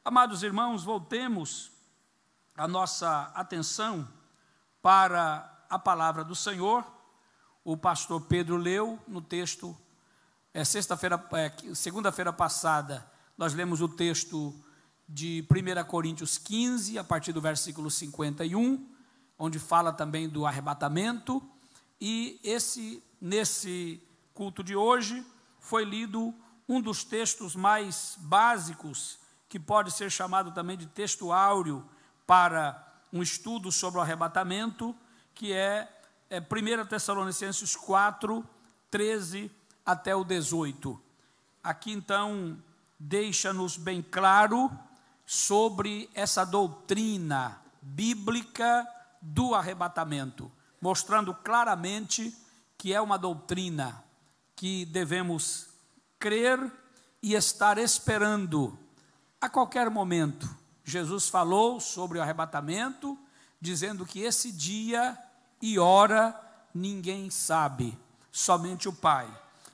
Amados irmãos, voltemos a nossa atenção para a palavra do Senhor. O pastor Pedro leu no texto, segunda-feira passada, nós lemos o texto de 1 Coríntios 15, a partir do versículo 51, onde fala também do arrebatamento, e nesse culto de hoje foi lido um dos textos mais básicos, que pode ser chamado também de texto áureo para um estudo sobre o arrebatamento, que é 1 Tessalonicenses 4, 13 até o 18. Aqui então deixa-nos bem claro sobre essa doutrina bíblica do arrebatamento, mostrando claramente que é uma doutrina que devemos crer e estar esperando a qualquer momento. Jesus falou sobre o arrebatamento, dizendo que esse dia e hora ninguém sabe, somente o Pai,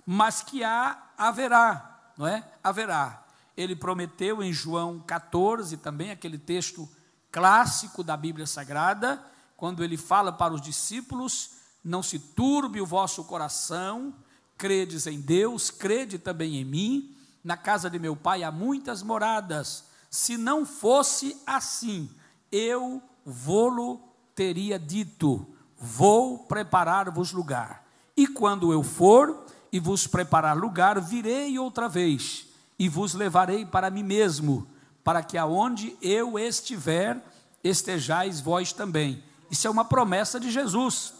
mas que haverá, não é? Haverá. Ele prometeu em João 14, também aquele texto clássico da Bíblia Sagrada, quando ele fala para os discípulos: não se turbe o vosso coração, credes em Deus, crede também em mim. Na casa de meu Pai há muitas moradas, se não fosse assim, eu vô-lo teria dito, vou preparar-vos lugar. E quando eu for e vos preparar lugar, virei outra vez, e vos levarei para mim mesmo, para que aonde eu estiver, estejais vós também. Isso é uma promessa de Jesus,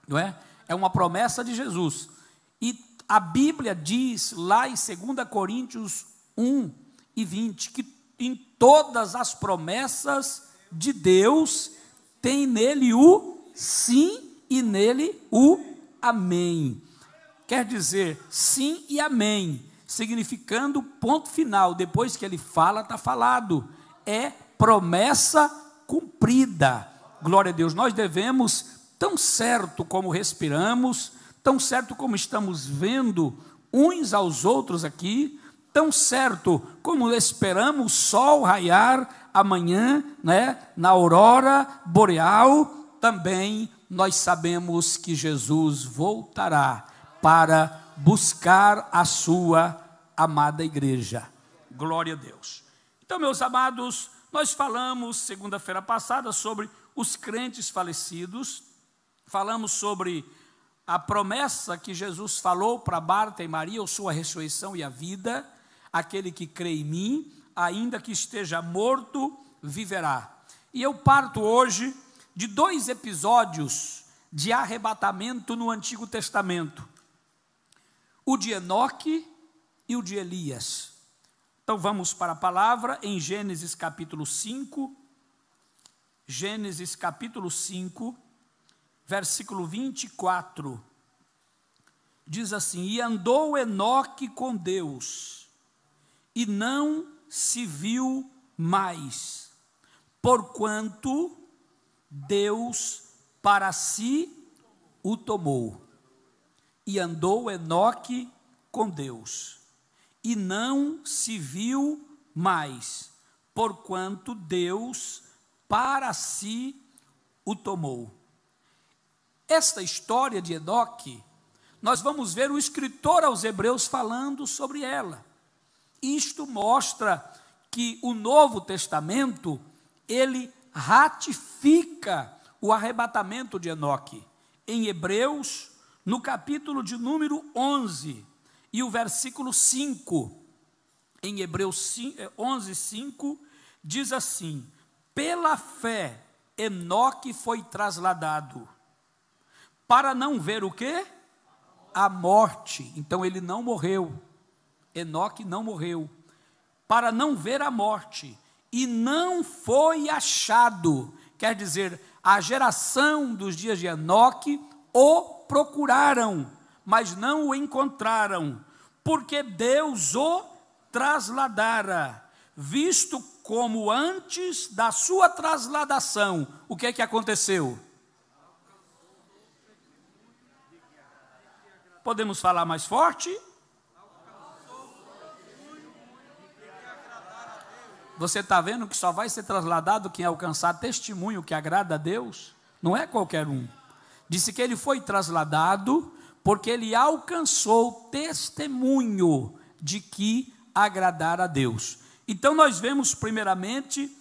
não é? É uma promessa de Jesus. E a Bíblia diz lá em 2 Coríntios 1 e 20, que em todas as promessas de Deus, tem nele o sim e nele o amém. Quer dizer, sim e amém, significando ponto final. Depois que ele fala, está falado. É promessa cumprida. Glória a Deus. Nós devemos, tão certo como respiramos, tão certo como estamos vendo uns aos outros aqui, tão certo como esperamos o sol raiar amanhã, né, na aurora boreal, também nós sabemos que Jesus voltará para buscar a sua amada igreja. Glória a Deus. Então, meus amados, nós falamos segunda-feira passada sobre os crentes falecidos, falamos sobre a promessa que Jesus falou para Marta e Maria, a sua ressurreição e a vida: aquele que crê em mim, ainda que esteja morto, viverá. E eu parto hoje de 2 episódios de arrebatamento no Antigo Testamento: o de Enoque e o de Elias. Então vamos para a palavra em Gênesis capítulo 5, Gênesis capítulo 5, versículo 24, diz assim: e andou Enoque com Deus, e não se viu mais, porquanto Deus para si o tomou. E andou Enoque com Deus, e não se viu mais, porquanto Deus para si o tomou. Esta história de Enoque, nós vamos ver o escritor aos Hebreus falando sobre ela. Isto mostra que o Novo Testamento, ele ratifica o arrebatamento de Enoque. Em Hebreus, no capítulo de número 11, e o versículo 5, em Hebreus 11, 5, diz assim: pela fé, Enoque foi trasladado, para não ver o quê? A morte. Então ele não morreu, Enoque não morreu, para não ver a morte, e não foi achado. Quer dizer, a geração dos dias de Enoque o procuraram, mas não o encontraram, porque Deus o trasladara, visto como antes da sua trasladação, o que aconteceu? Podemos falar mais forte? Você está vendo que só vai ser trasladado quem alcançar testemunho que agrada a Deus? Não é qualquer um. Disse que ele foi trasladado porque ele alcançou testemunho de que agradar a Deus. Então nós vemos primeiramente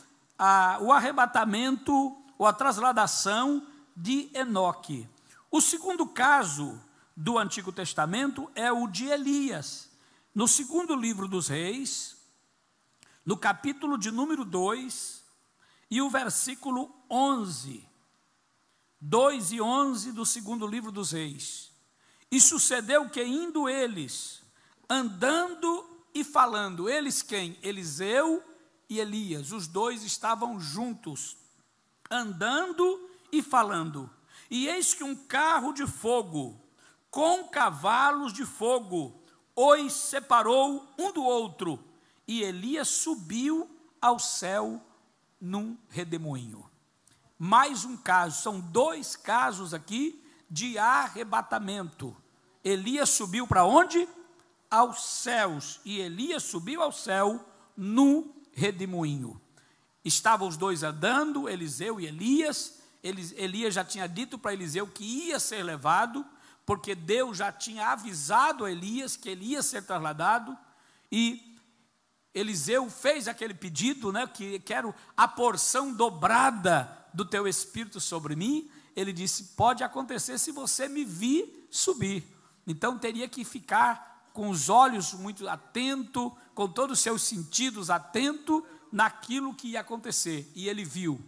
o arrebatamento ou a trasladação de Enoque. O segundo caso do Antigo Testamento é o de Elias. No segundo livro dos Reis, no capítulo de número 2, e o versículo 11, 2 e 11 do segundo livro dos Reis. E sucedeu que indo eles, andando e falando, eles quem? Eliseu e Elias, os dois estavam juntos, andando e falando. E eis que um carro de fogo, com cavalos de fogo, os separou um do outro, e Elias subiu ao céu num redemoinho. Mais um caso, são dois casos aqui de arrebatamento. Elias subiu para onde? Aos céus, e Elias subiu ao céu num redemoinho. Estavam os dois andando, Eliseu e Elias. Elias já tinha dito para Eliseu que ia ser levado, porque Deus já tinha avisado a Elias que ele ia ser trasladado, e Eliseu fez aquele pedido, né, que quero a porção dobrada do teu espírito sobre mim. Ele disse, pode acontecer se você me vir subir. Então teria que ficar com os olhos muito atento, com todos os seus sentidos atento naquilo que ia acontecer. E ele viu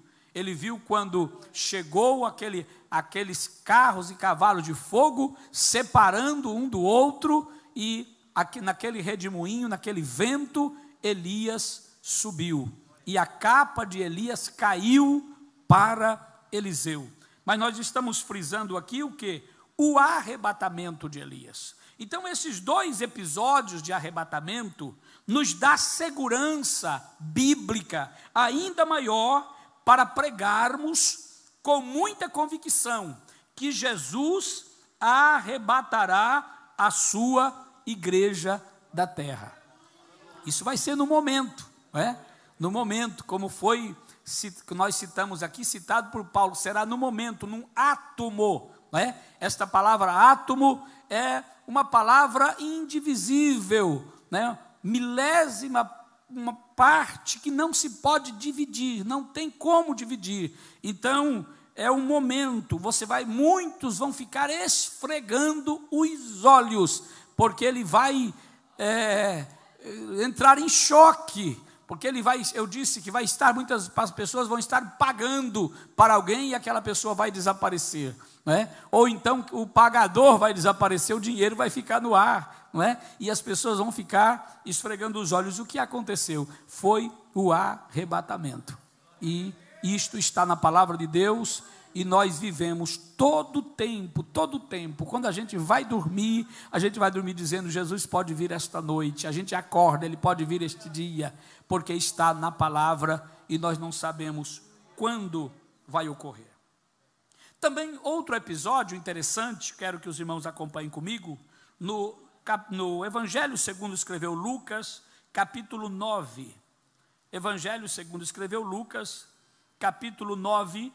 quando chegou aqueles carros e cavalos de fogo, separando um do outro, e aqui, naquele redemoinho, naquele vento, Elias subiu, e a capa de Elias caiu para Eliseu. Mas nós estamos frisando aqui o quê? O arrebatamento de Elias. Então esses dois episódios de arrebatamento nos dá segurança bíblica ainda maior para pregarmos com muita convicção que Jesus arrebatará a sua igreja da terra. Isso vai ser no momento, não é? No momento, como foi, nós citamos aqui, citado por Paulo, será no momento, num átomo, não é? Esta palavra átomo é uma palavra indivisível, né? Milésima, uma parte que não se pode dividir, não tem como dividir. Então, é um momento, muitos vão ficar esfregando os olhos, porque ele vai entrar em choque, porque eu disse que muitas pessoas vão estar pagando para alguém e aquela pessoa vai desaparecer, não é? Ou então o pagador vai desaparecer, o dinheiro vai ficar no ar, não é? E as pessoas vão ficar esfregando os olhos. O que aconteceu? Foi o arrebatamento, e isto está na palavra de Deus. E nós vivemos todo o tempo, quando a gente vai dormir dizendo, Jesus pode vir esta noite. A gente acorda, Ele pode vir este dia, porque está na palavra, e nós não sabemos quando vai ocorrer. Também outro episódio interessante, quero que os irmãos acompanhem comigo, no Evangelho segundo escreveu Lucas, capítulo 9. Evangelho segundo escreveu Lucas, capítulo 9,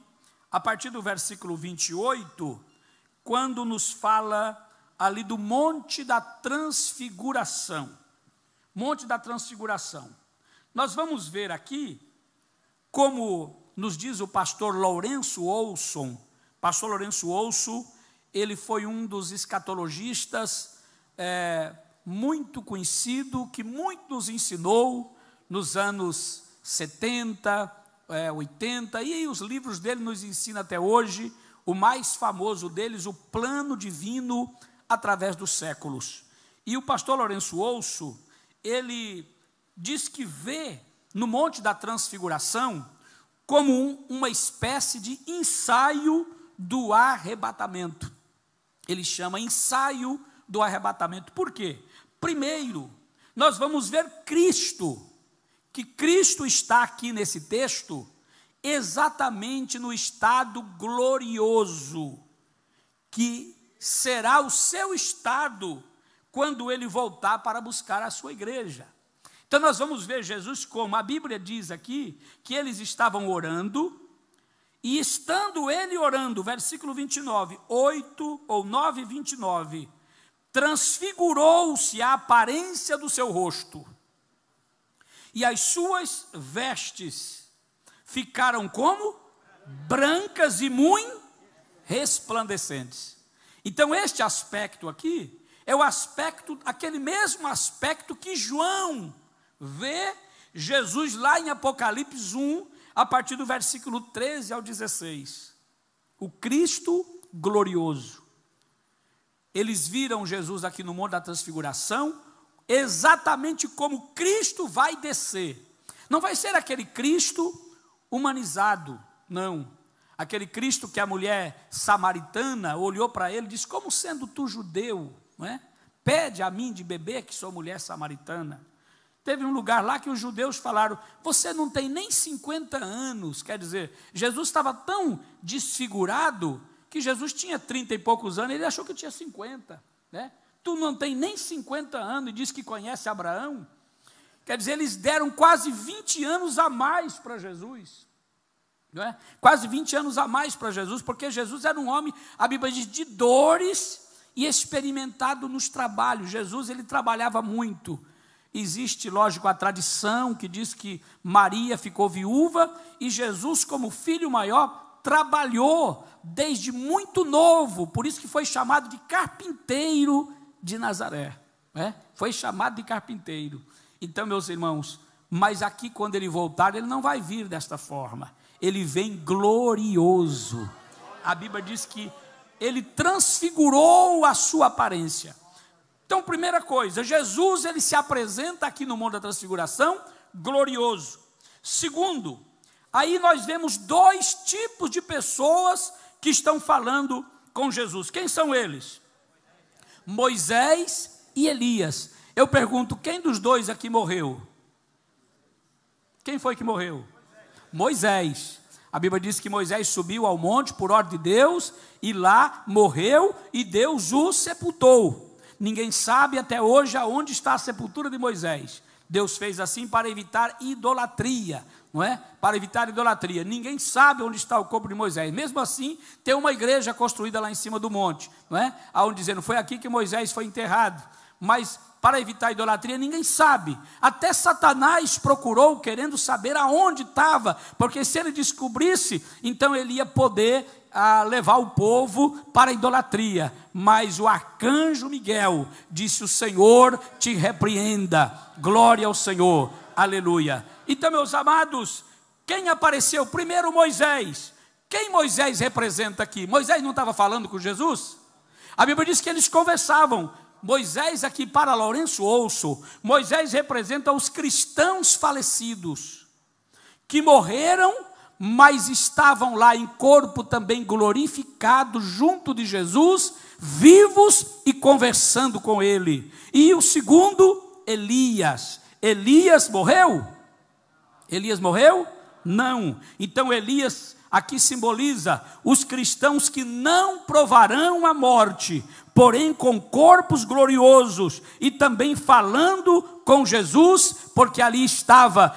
a partir do versículo 28, quando nos fala ali do Monte da Transfiguração. Monte da Transfiguração. Nós vamos ver aqui, como nos diz o pastor Lourenço Olson. Pastor Lourenço Olson, ele foi um dos escatologistas muito conhecido, que muito nos ensinou nos anos 70, 80, e os livros dele nos ensinam até hoje. O mais famoso deles, O Plano Divino através dos séculos. E o pastor Lourenço Olson, ele diz que vê no Monte da Transfiguração como uma espécie de ensaio do arrebatamento. Ele chama ensaio do arrebatamento. Por quê? Primeiro, nós vamos ver Cristo, que Cristo está aqui nesse texto exatamente no estado glorioso, que será o seu estado quando ele voltar para buscar a sua igreja. Então nós vamos ver Jesus como a Bíblia diz aqui, que eles estavam orando, e estando ele orando, versículo 29, 8 ou 9, 29, transfigurou-se a aparência do seu rosto, e as suas vestes ficaram como? Brancas e muito resplandecentes. Então este aspecto aqui, é o aspecto, aquele mesmo aspecto que João vê Jesus lá em Apocalipse 1, a partir do versículo 13 ao 16. O Cristo glorioso. Eles viram Jesus aqui no Monte da Transfiguração, exatamente como Cristo vai descer. Não vai ser aquele Cristo humanizado, não. Aquele Cristo que a mulher samaritana olhou para ele e disse: como sendo tu judeu, não é? Pede a mim de beber, que sou mulher samaritana. Teve um lugar lá que os judeus falaram: você não tem nem 50 anos. Quer dizer, Jesus estava tão desfigurado que Jesus tinha 30 e poucos anos, ele achou que tinha 50, né? Tu não tem nem 50 anos e diz que conhece Abraão. Quer dizer, eles deram quase 20 anos a mais para Jesus, não é? Quase 20 anos a mais para Jesus, porque Jesus era um homem, a Bíblia diz, de dores e experimentado nos trabalhos. Jesus, ele trabalhava muito. Existe, lógico, a tradição que diz que Maria ficou viúva e Jesus, como filho maior, trabalhou desde muito novo, por isso que foi chamado de carpinteiro de Nazaré, né? Foi chamado de carpinteiro. Então, meus irmãos, mas aqui quando ele voltar, ele não vai vir desta forma, ele vem glorioso. A Bíblia diz que ele transfigurou a sua aparência. Então, primeira coisa, Jesus, ele se apresenta aqui no Monte da Transfiguração, glorioso. Segundo, aí nós vemos dois tipos de pessoas que estão falando com Jesus. Quem são eles? Moisés e Elias. Eu pergunto, quem dos dois aqui morreu? Quem foi que morreu? Moisés. A Bíblia diz que Moisés subiu ao monte por ordem de Deus, e lá morreu, e Deus o sepultou. Ninguém sabe até hoje aonde está a sepultura de Moisés. Deus fez assim para evitar idolatria, não é? Para evitar idolatria. Ninguém sabe onde está o corpo de Moisés. Mesmo assim, tem uma igreja construída lá em cima do monte, não é? Aonde dizendo, foi aqui que Moisés foi enterrado. Mas para evitar a idolatria, ninguém sabe. Até Satanás procurou, querendo saber aonde estava, porque se ele descobrisse, então ele ia poder levar o povo para a idolatria. Mas o arcanjo Miguel disse: o Senhor te repreenda. Glória ao Senhor, aleluia. Então, meus amados, quem apareceu? Primeiro Moisés. Quem Moisés representa aqui? Moisés não estava falando com Jesus? A Bíblia diz que eles conversavam. Moisés aqui, para Lourenço Ouço, Moisés representa os cristãos falecidos, que morreram, mas estavam lá em corpo também glorificado, junto de Jesus, vivos e conversando com ele. E o segundo, Elias. Elias morreu? Elias morreu? Não. Então Elias aqui simboliza os cristãos que não provarão a morte, porém com corpos gloriosos, e também falando com Jesus, porque ali estava,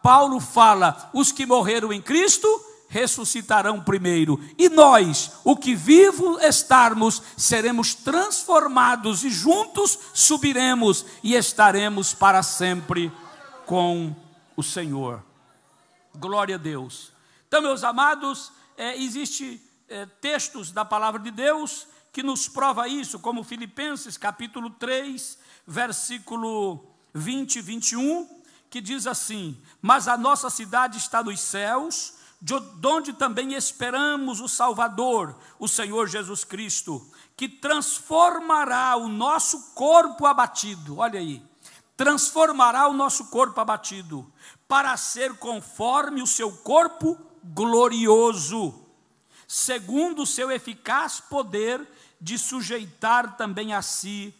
Paulo fala, os que morreram em Cristo ressuscitarão primeiro, e nós, o que vivo estarmos, seremos transformados, e juntos subiremos, e estaremos para sempre com o Senhor. Glória a Deus. Então, meus amados, existe textos da palavra de Deus que nos prova isso, como Filipenses capítulo 3, versículo 20 e 21, que diz assim: mas a nossa cidade está nos céus, de onde também esperamos o Salvador, o Senhor Jesus Cristo, que transformará o nosso corpo abatido, olha aí, transformará o nosso corpo abatido, para ser conforme o seu corpo glorioso, segundo o seu eficaz poder, de sujeitar também a si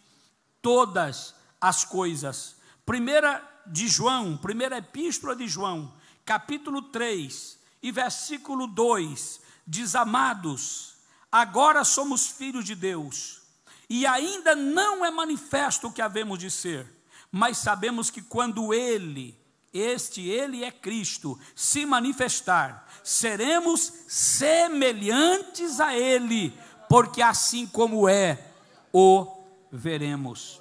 todas as coisas. Primeira epístola de João, capítulo 3, e versículo 2, diz: amados, agora somos filhos de Deus, e ainda não é manifesto o que havemos de ser, mas sabemos que quando Ele é Cristo, se manifestar, seremos semelhantes a Ele, porque assim como é, o veremos.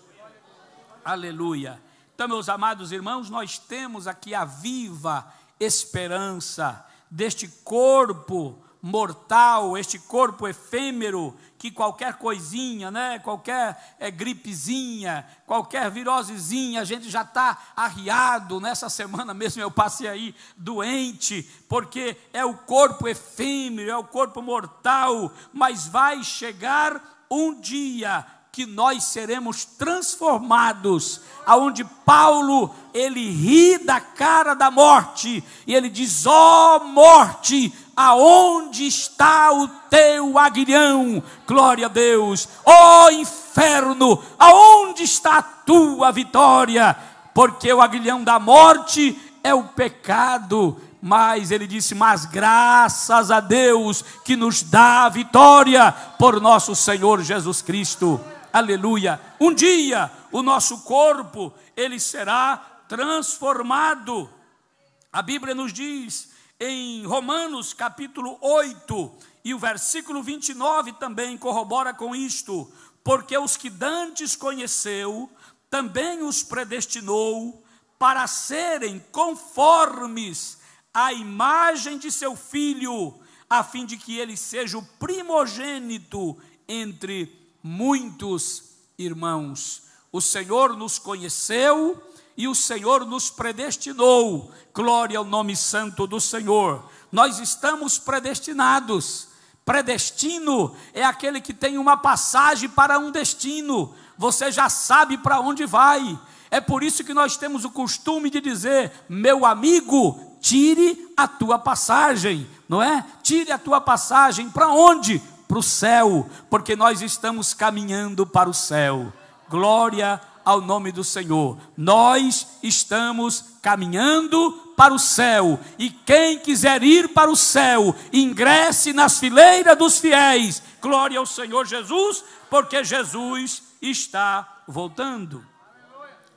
Aleluia. Então, meus amados irmãos, nós temos aqui a viva esperança deste corpo mortal, este corpo efêmero, que qualquer coisinha, qualquer gripezinha, qualquer virosezinha, a gente já está arriado. Nessa semana mesmo eu passei aí doente, porque é o corpo efêmero, é o corpo mortal, mas vai chegar um dia que nós seremos transformados, aonde Paulo, ele ri da cara da morte, e ele diz: ó morte, aonde está o teu aguilhão? Glória a Deus. Ó inferno, aonde está a tua vitória? Porque o aguilhão da morte é o pecado, mas ele disse: mas graças a Deus que nos dá a vitória por nosso Senhor Jesus Cristo. Aleluia. Um dia o nosso corpo, ele será transformado. A Bíblia nos diz em Romanos capítulo 8, e o versículo 29 também corrobora com isto: porque os que dantes conheceu, também os predestinou para serem conformes à imagem de seu Filho, a fim de que ele seja o primogênito entre muitos irmãos. O Senhor nos conheceu e o Senhor nos predestinou. Glória ao nome santo do Senhor. Nós estamos predestinados. Predestino é aquele que tem uma passagem para um destino. Você já sabe para onde vai. É por isso que nós temos o costume de dizer: meu amigo, tire a tua passagem, não é? Tire a tua passagem para onde? Para o céu, porque nós estamos caminhando para o céu. Glória ao nome do Senhor. Nós estamos caminhando para o céu, e quem quiser ir para o céu, ingresse nas fileiras dos fiéis. Glória ao Senhor Jesus, porque Jesus está voltando.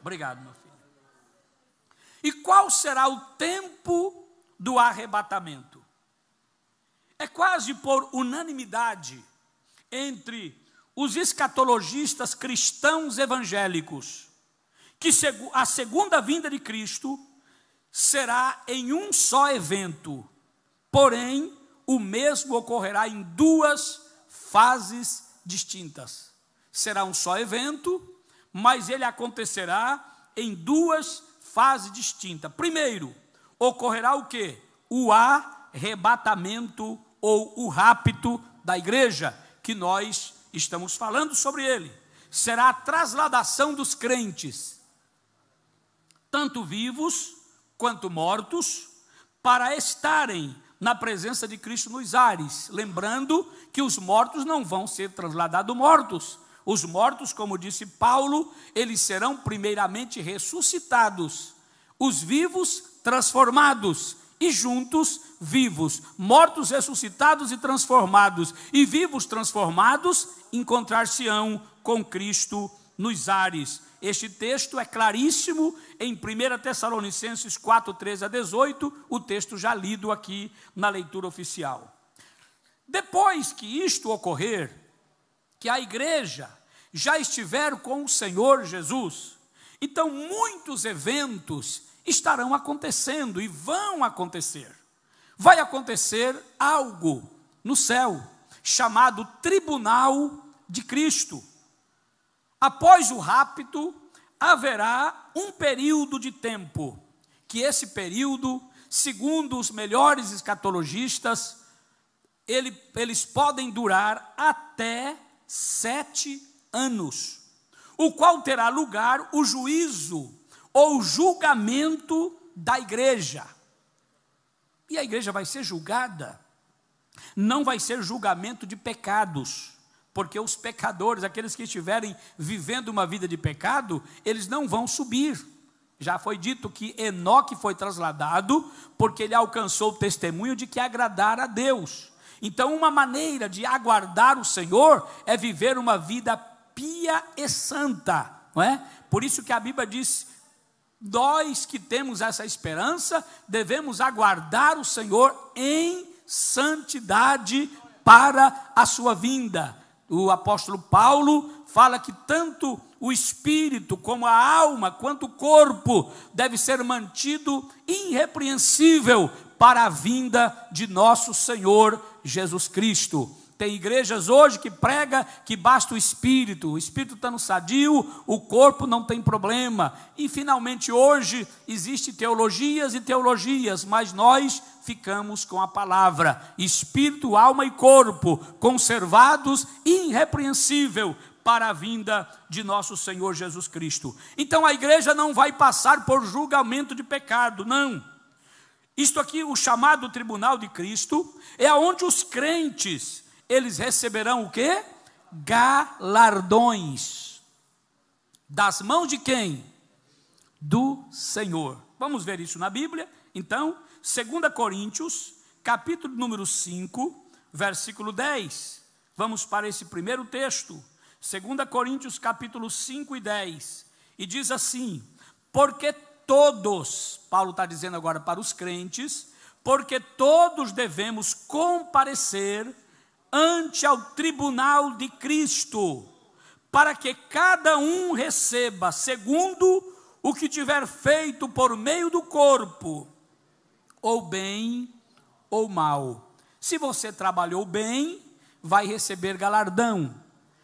Obrigado, meu filho. E qual será o tempo do arrebatamento? É quase por unanimidade entre os escatologistas cristãos evangélicos que a segunda vinda de Cristo será em um só evento, porém o mesmo ocorrerá em duas fases distintas. Será um só evento, mas ele acontecerá em duas fases distintas. Primeiro, ocorrerá o quê? O arrebatamento ou o rapto da igreja, que nós estamos falando sobre ele. Será a trasladação dos crentes, tanto vivos quanto mortos, para estarem na presença de Cristo nos ares. Lembrando que os mortos não vão ser transladados mortos. Os mortos, como disse Paulo, eles serão primeiramente ressuscitados. Os vivos transformados, e juntos vivos, mortos ressuscitados e transformados, e vivos transformados, encontrar-se-ão com Cristo nos ares. Este texto é claríssimo em 1 Tessalonicenses 4, 13 a 18, o texto já lido aqui na leitura oficial. Depois que isto ocorrer, que a igreja já estiver com o Senhor Jesus, então muitos eventos estarão acontecendo e vão acontecer. Vai acontecer algo no céu, chamado Tribunal de Cristo. Após o rapto, haverá um período de tempo, que esse período, segundo os melhores escatologistas, eles podem durar até 7 anos, o qual terá lugar o juízo ou julgamento da igreja. E a igreja vai ser julgada, não vai ser julgamento de pecados, porque os pecadores, aqueles que estiverem vivendo uma vida de pecado, eles não vão subir. Já foi dito que Enoque foi trasladado, porque ele alcançou o testemunho de que agradara a Deus. Então, uma maneira de aguardar o Senhor é viver uma vida pia e santa, não é? Por isso que a Bíblia diz: nós que temos essa esperança, devemos aguardar o Senhor em santidade para a sua vinda. O apóstolo Paulo fala que tanto o espírito, como a alma, quanto o corpo, deve ser mantido irrepreensível para a vinda de nosso Senhor Jesus Cristo. Tem igrejas hoje que prega que basta o espírito estando sadio, o corpo não tem problema. E finalmente hoje existe teologias e teologias, mas nós ficamos com a palavra: espírito, alma e corpo conservados irrepreensível para a vinda de nosso Senhor Jesus Cristo. Então a igreja não vai passar por julgamento de pecado, não. Isto aqui, o chamado tribunal de Cristo, é onde os crentes, eles receberão o quê? Galardões. Das mãos de quem? Do Senhor. Vamos ver isso na Bíblia. Então, 2 Coríntios, capítulo número 5, versículo 10. Vamos para esse primeiro texto. 2 Coríntios, capítulo 5 e 10. E diz assim: porque todos, Paulo está dizendo agora para os crentes, porque todos devemos comparecer ante ao tribunal de Cristo, para que cada um receba segundo o que tiver feito por meio do corpo, ou bem ou mal. Se você trabalhou bem, vai receber galardão.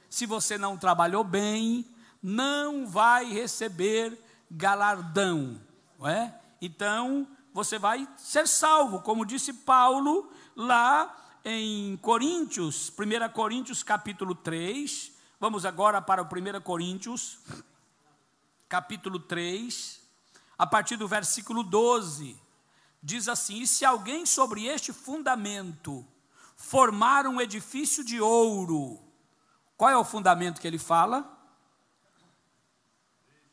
Se você não trabalhou bem, não vai receber galardão, não é? Então, você vai ser salvo, como disse Paulo lá em Coríntios, 1 Coríntios capítulo 3, vamos agora para o 1 Coríntios, capítulo 3, a partir do versículo 12, diz assim: e se alguém sobre este fundamento formar um edifício de ouro, qual é o fundamento que ele fala?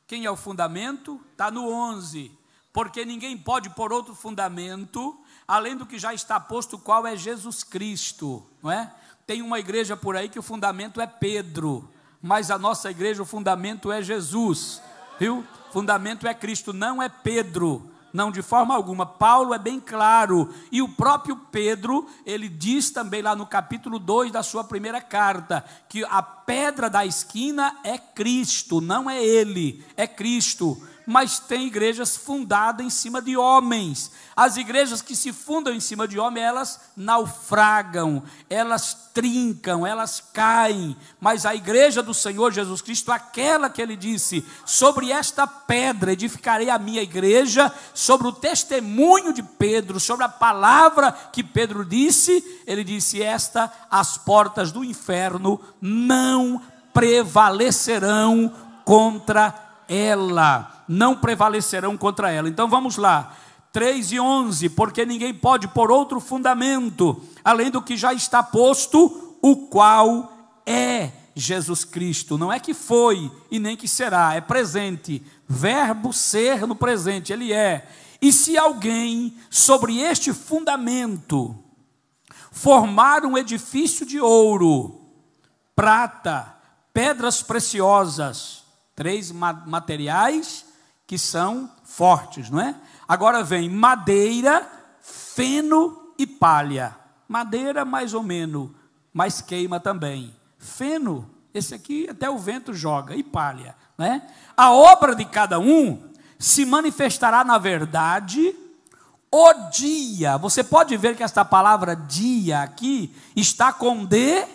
Quem é o fundamento? Está no 11, porque ninguém pode pôr outro fundamento além do que já está posto, qual é Jesus Cristo, não é? Tem uma igreja por aí que o fundamento é Pedro, mas a nossa igreja, o fundamento é Jesus, viu? O fundamento é Cristo, não é Pedro, não, de forma alguma. Paulo é bem claro, e o próprio Pedro, ele diz também lá no capítulo 2 da sua primeira carta, que a pedra da esquina é Cristo, não é ele, é Cristo. Mas tem igrejas fundadas em cima de homens. As igrejas que se fundam em cima de homens, elas naufragam, elas trincam, elas caem. Mas a igreja do Senhor Jesus Cristo, aquela que ele disse: sobre esta pedra edificarei a minha igreja, sobre o testemunho de Pedro, sobre a palavra que Pedro disse, ele disse: as portas do inferno não prevalecerão contra ela. Não prevalecerão contra ela. Então vamos lá, 3 e 11, porque ninguém pode pôr outro fundamento, além do que já está posto, o qual é Jesus Cristo. Não é que foi e nem que será, é presente, verbo ser no presente, ele é. E se alguém sobre este fundamento formar um edifício de ouro, prata, pedras preciosas, 3 materiais que são fortes, não é? Agora vem madeira, feno e palha. Madeira mais ou menos, mas queima também. Feno, esse aqui até o vento joga, e palha, né? A obra de cada um se manifestará na verdade o dia. Você pode ver que esta palavra dia aqui está com D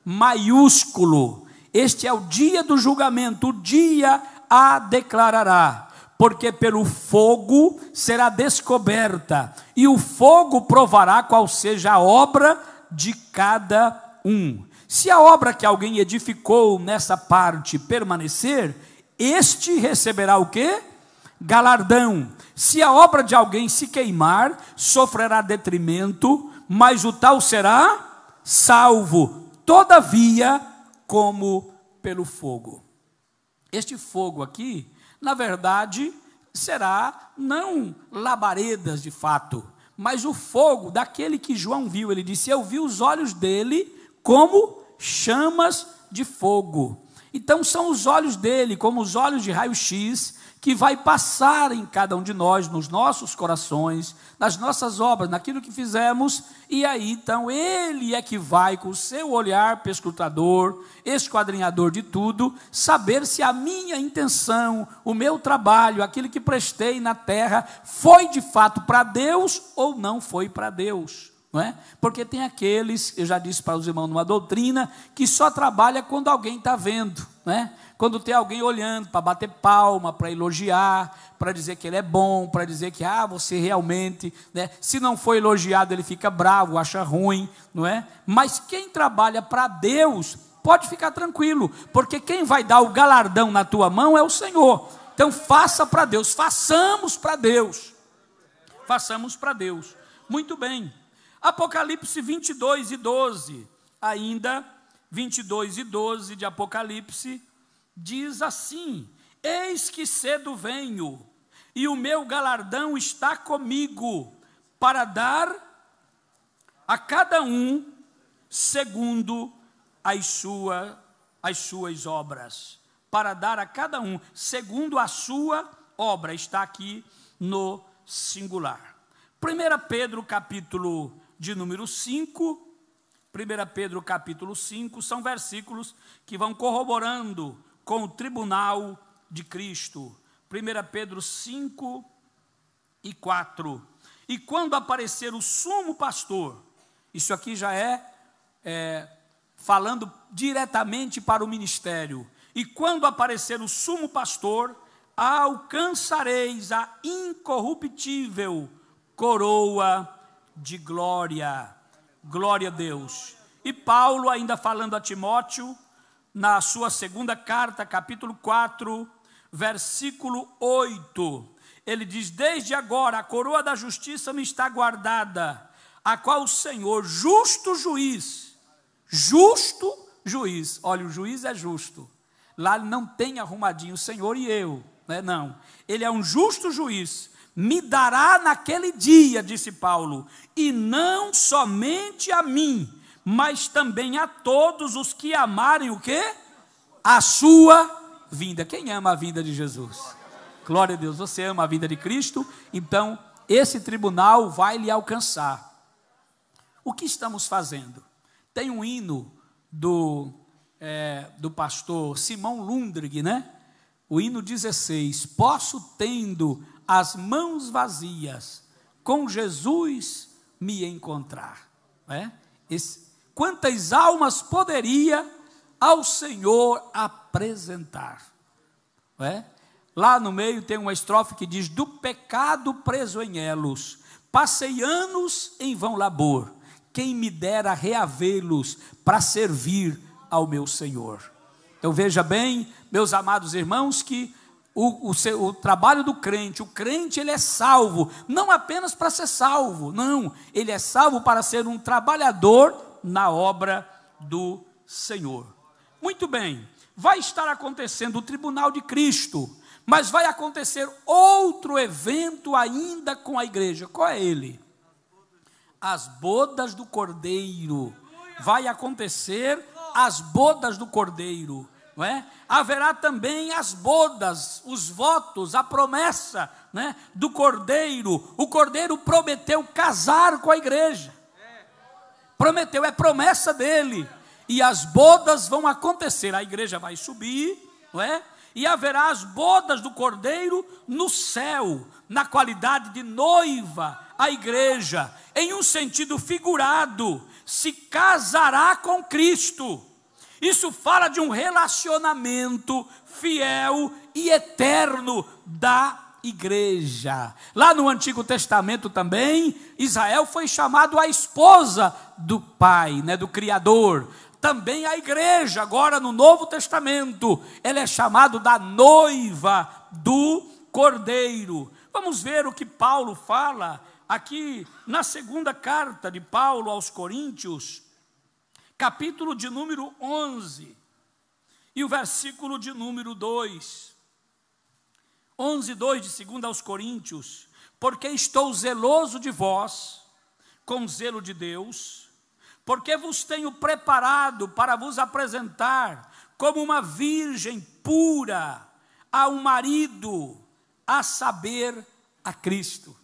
maiúsculo. Este é o dia do julgamento, o dia a declarará, porque pelo fogo será descoberta, e o fogo provará qual seja a obra de cada um. Se a obra que alguém edificou nessa parte permanecer, este receberá o quê? Galardão. Se a obra de alguém se queimar, sofrerá detrimento, mas o tal será salvo, todavia, como pelo fogo. Este fogo aqui, na verdade, será não labaredas de fato, mas o fogo daquele que João viu. Ele disse: eu vi os olhos dele como chamas de fogo. Então são os olhos dele, como os olhos de raio-x, que vai passar em cada um de nós, nos nossos corações, nas nossas obras, naquilo que fizemos, e aí então ele é que vai, com o seu olhar perscrutador, esquadrinhador de tudo, saber se a minha intenção, o meu trabalho, aquilo que prestei na terra, foi de fato para Deus ou não foi para Deus. Não é? Porque tem aqueles, eu já disse para os irmãos numa doutrina, que só trabalha quando alguém está vendo, não é? Quando tem alguém olhando para bater palma, para elogiar, para dizer que ele é bom, para dizer que você realmente, né? Se não for elogiado ele fica bravo, acha ruim, não é? Mas quem trabalha para Deus pode ficar tranquilo, porque quem vai dar o galardão na tua mão é o Senhor. Então faça para Deus, façamos para Deus, façamos para Deus. Muito bem. Apocalipse 22:12, ainda 22:12 de Apocalipse, diz assim: eis que cedo venho, e o meu galardão está comigo, para dar a cada um segundo as suas obras. Para dar a cada um segundo a sua obra, está aqui no singular. 1 Pedro capítulo de número 5, 1 Pedro capítulo 5, são versículos que vão corroborando com o tribunal de Cristo. 1 Pedro 5 e 4. E quando aparecer o sumo pastor, isso aqui já é falando diretamente para o ministério. E quando aparecer o sumo pastor, alcançareis a incorruptível coroa de glória. Glória a Deus. E Paulo, ainda falando a Timóteo, na sua segunda carta, capítulo 4, versículo 8, ele diz: desde agora a coroa da justiça me está guardada, a qual o Senhor, justo juiz, olha, o juiz é justo, lá não tem arrumadinho o Senhor e eu, né? Não, ele é um justo juiz, me dará naquele dia, disse Paulo, e não somente a mim, mas também a todos os que amarem o quê? A sua vinda. Quem ama a vinda de Jesus? Glória a Deus. Você ama a vinda de Cristo? Então, esse tribunal vai lhe alcançar. O que estamos fazendo? Tem um hino do pastor Simão Lundrig, né? O hino 16. Posso, tendo as mãos vazias, com Jesus me encontrar. Quantas almas poderia ao Senhor apresentar? Lá no meio tem uma estrofe que diz: do pecado preso em elos, passei anos em vão labor, quem me dera reavê-los para servir ao meu Senhor. Então veja bem, meus amados irmãos, que o trabalho do crente, o crente ele é salvo, não apenas para ser salvo, não, ele é salvo para ser um trabalhador na obra do Senhor. Muito bem, vai estar acontecendo o tribunal de Cristo, mas vai acontecer outro evento ainda com a igreja. Qual é ele? As bodas do Cordeiro. Vai acontecer as bodas do Cordeiro, não é? Haverá também as bodas, os votos, a promessa, né, do Cordeiro. O Cordeiro prometeu casar com a igreja. Prometeu, é promessa dele. E as bodas vão acontecer. A igreja vai subir, não é? E haverá as bodas do Cordeiro no céu, na qualidade de noiva. A igreja, em um sentido figurado, se casará com Cristo. Isso fala de um relacionamento fiel e eterno da igreja. Lá no Antigo Testamento também, Israel foi chamado a esposa do Pai, né, do Criador. Também a igreja, agora no Novo Testamento, ela é chamada da noiva do Cordeiro. Vamos ver o que Paulo fala aqui na segunda carta de Paulo aos Coríntios, capítulo de número 11, e o versículo de número 2. 11:2 de 2 aos Coríntios: porque estou zeloso de vós, com zelo de Deus, porque vos tenho preparado para vos apresentar como uma virgem pura a um marido, a saber, a Cristo.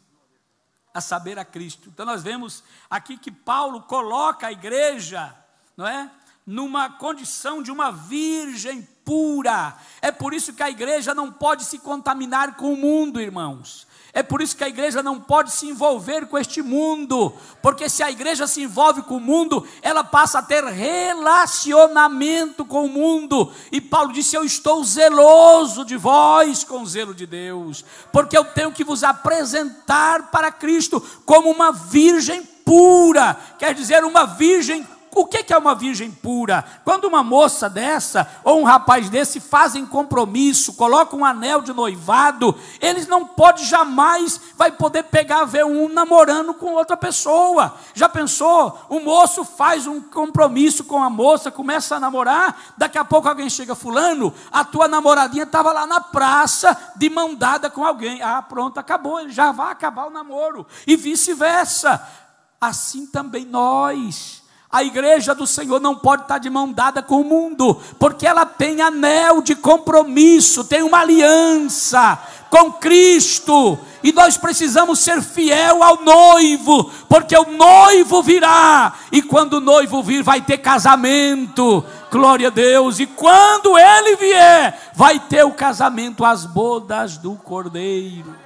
A saber, a Cristo. Então nós vemos aqui que Paulo coloca a igreja, não é, numa condição de uma virgem pura. É por isso que a igreja não pode se contaminar com o mundo, irmãos. É por isso que a igreja não pode se envolver com este mundo, porque se a igreja se envolve com o mundo, ela passa a ter relacionamento com o mundo. E Paulo disse: eu estou zeloso de vós com o zelo de Deus, porque eu tenho que vos apresentar para Cristo como uma virgem pura. Quer dizer, uma virgem. O que é uma virgem pura? Quando uma moça dessa, ou um rapaz desse, fazem compromisso, colocam um anel de noivado, eles não podem jamais, vai poder pegar, ver um namorando com outra pessoa. Já pensou? O moço faz um compromisso com a moça, começa a namorar, daqui a pouco alguém chega: fulano, a tua namoradinha estava lá na praça, de mão dada com alguém. Ah, pronto, acabou, já vai acabar o namoro. E vice-versa. Assim também nós. A igreja do Senhor não pode estar de mão dada com o mundo, porque ela tem anel de compromisso, tem uma aliança com Cristo, e nós precisamos ser fiel ao noivo, porque o noivo virá, e quando o noivo vir vai ter casamento, glória a Deus, e quando ele vier, vai ter o casamento, as bodas do Cordeiro,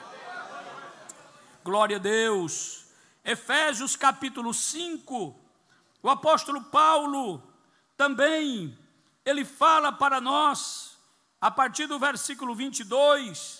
glória a Deus. Efésios capítulo 5, o apóstolo Paulo também, ele fala para nós, a partir do versículo 22,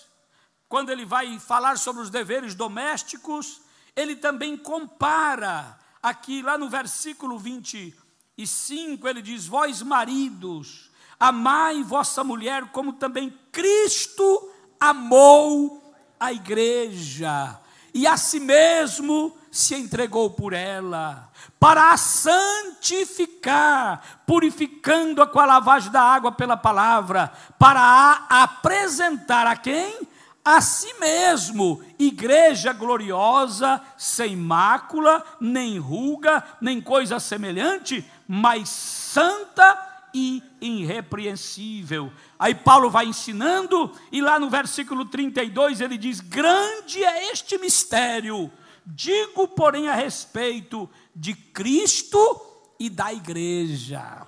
quando ele vai falar sobre os deveres domésticos, ele também compara, aqui lá no versículo 25, ele diz: vós maridos, amai vossa mulher, como também Cristo amou a igreja, e a si mesmo se entregou por ela, para a santificar, purificando-a com a lavagem da água pela palavra, para a apresentar a quem? A si mesmo, igreja gloriosa, sem mácula, nem ruga, nem coisa semelhante, mas santa e irrepreensível. Aí Paulo vai ensinando, e lá no versículo 32 ele diz: grande é este mistério, digo, porém, a respeito de Cristo e da igreja.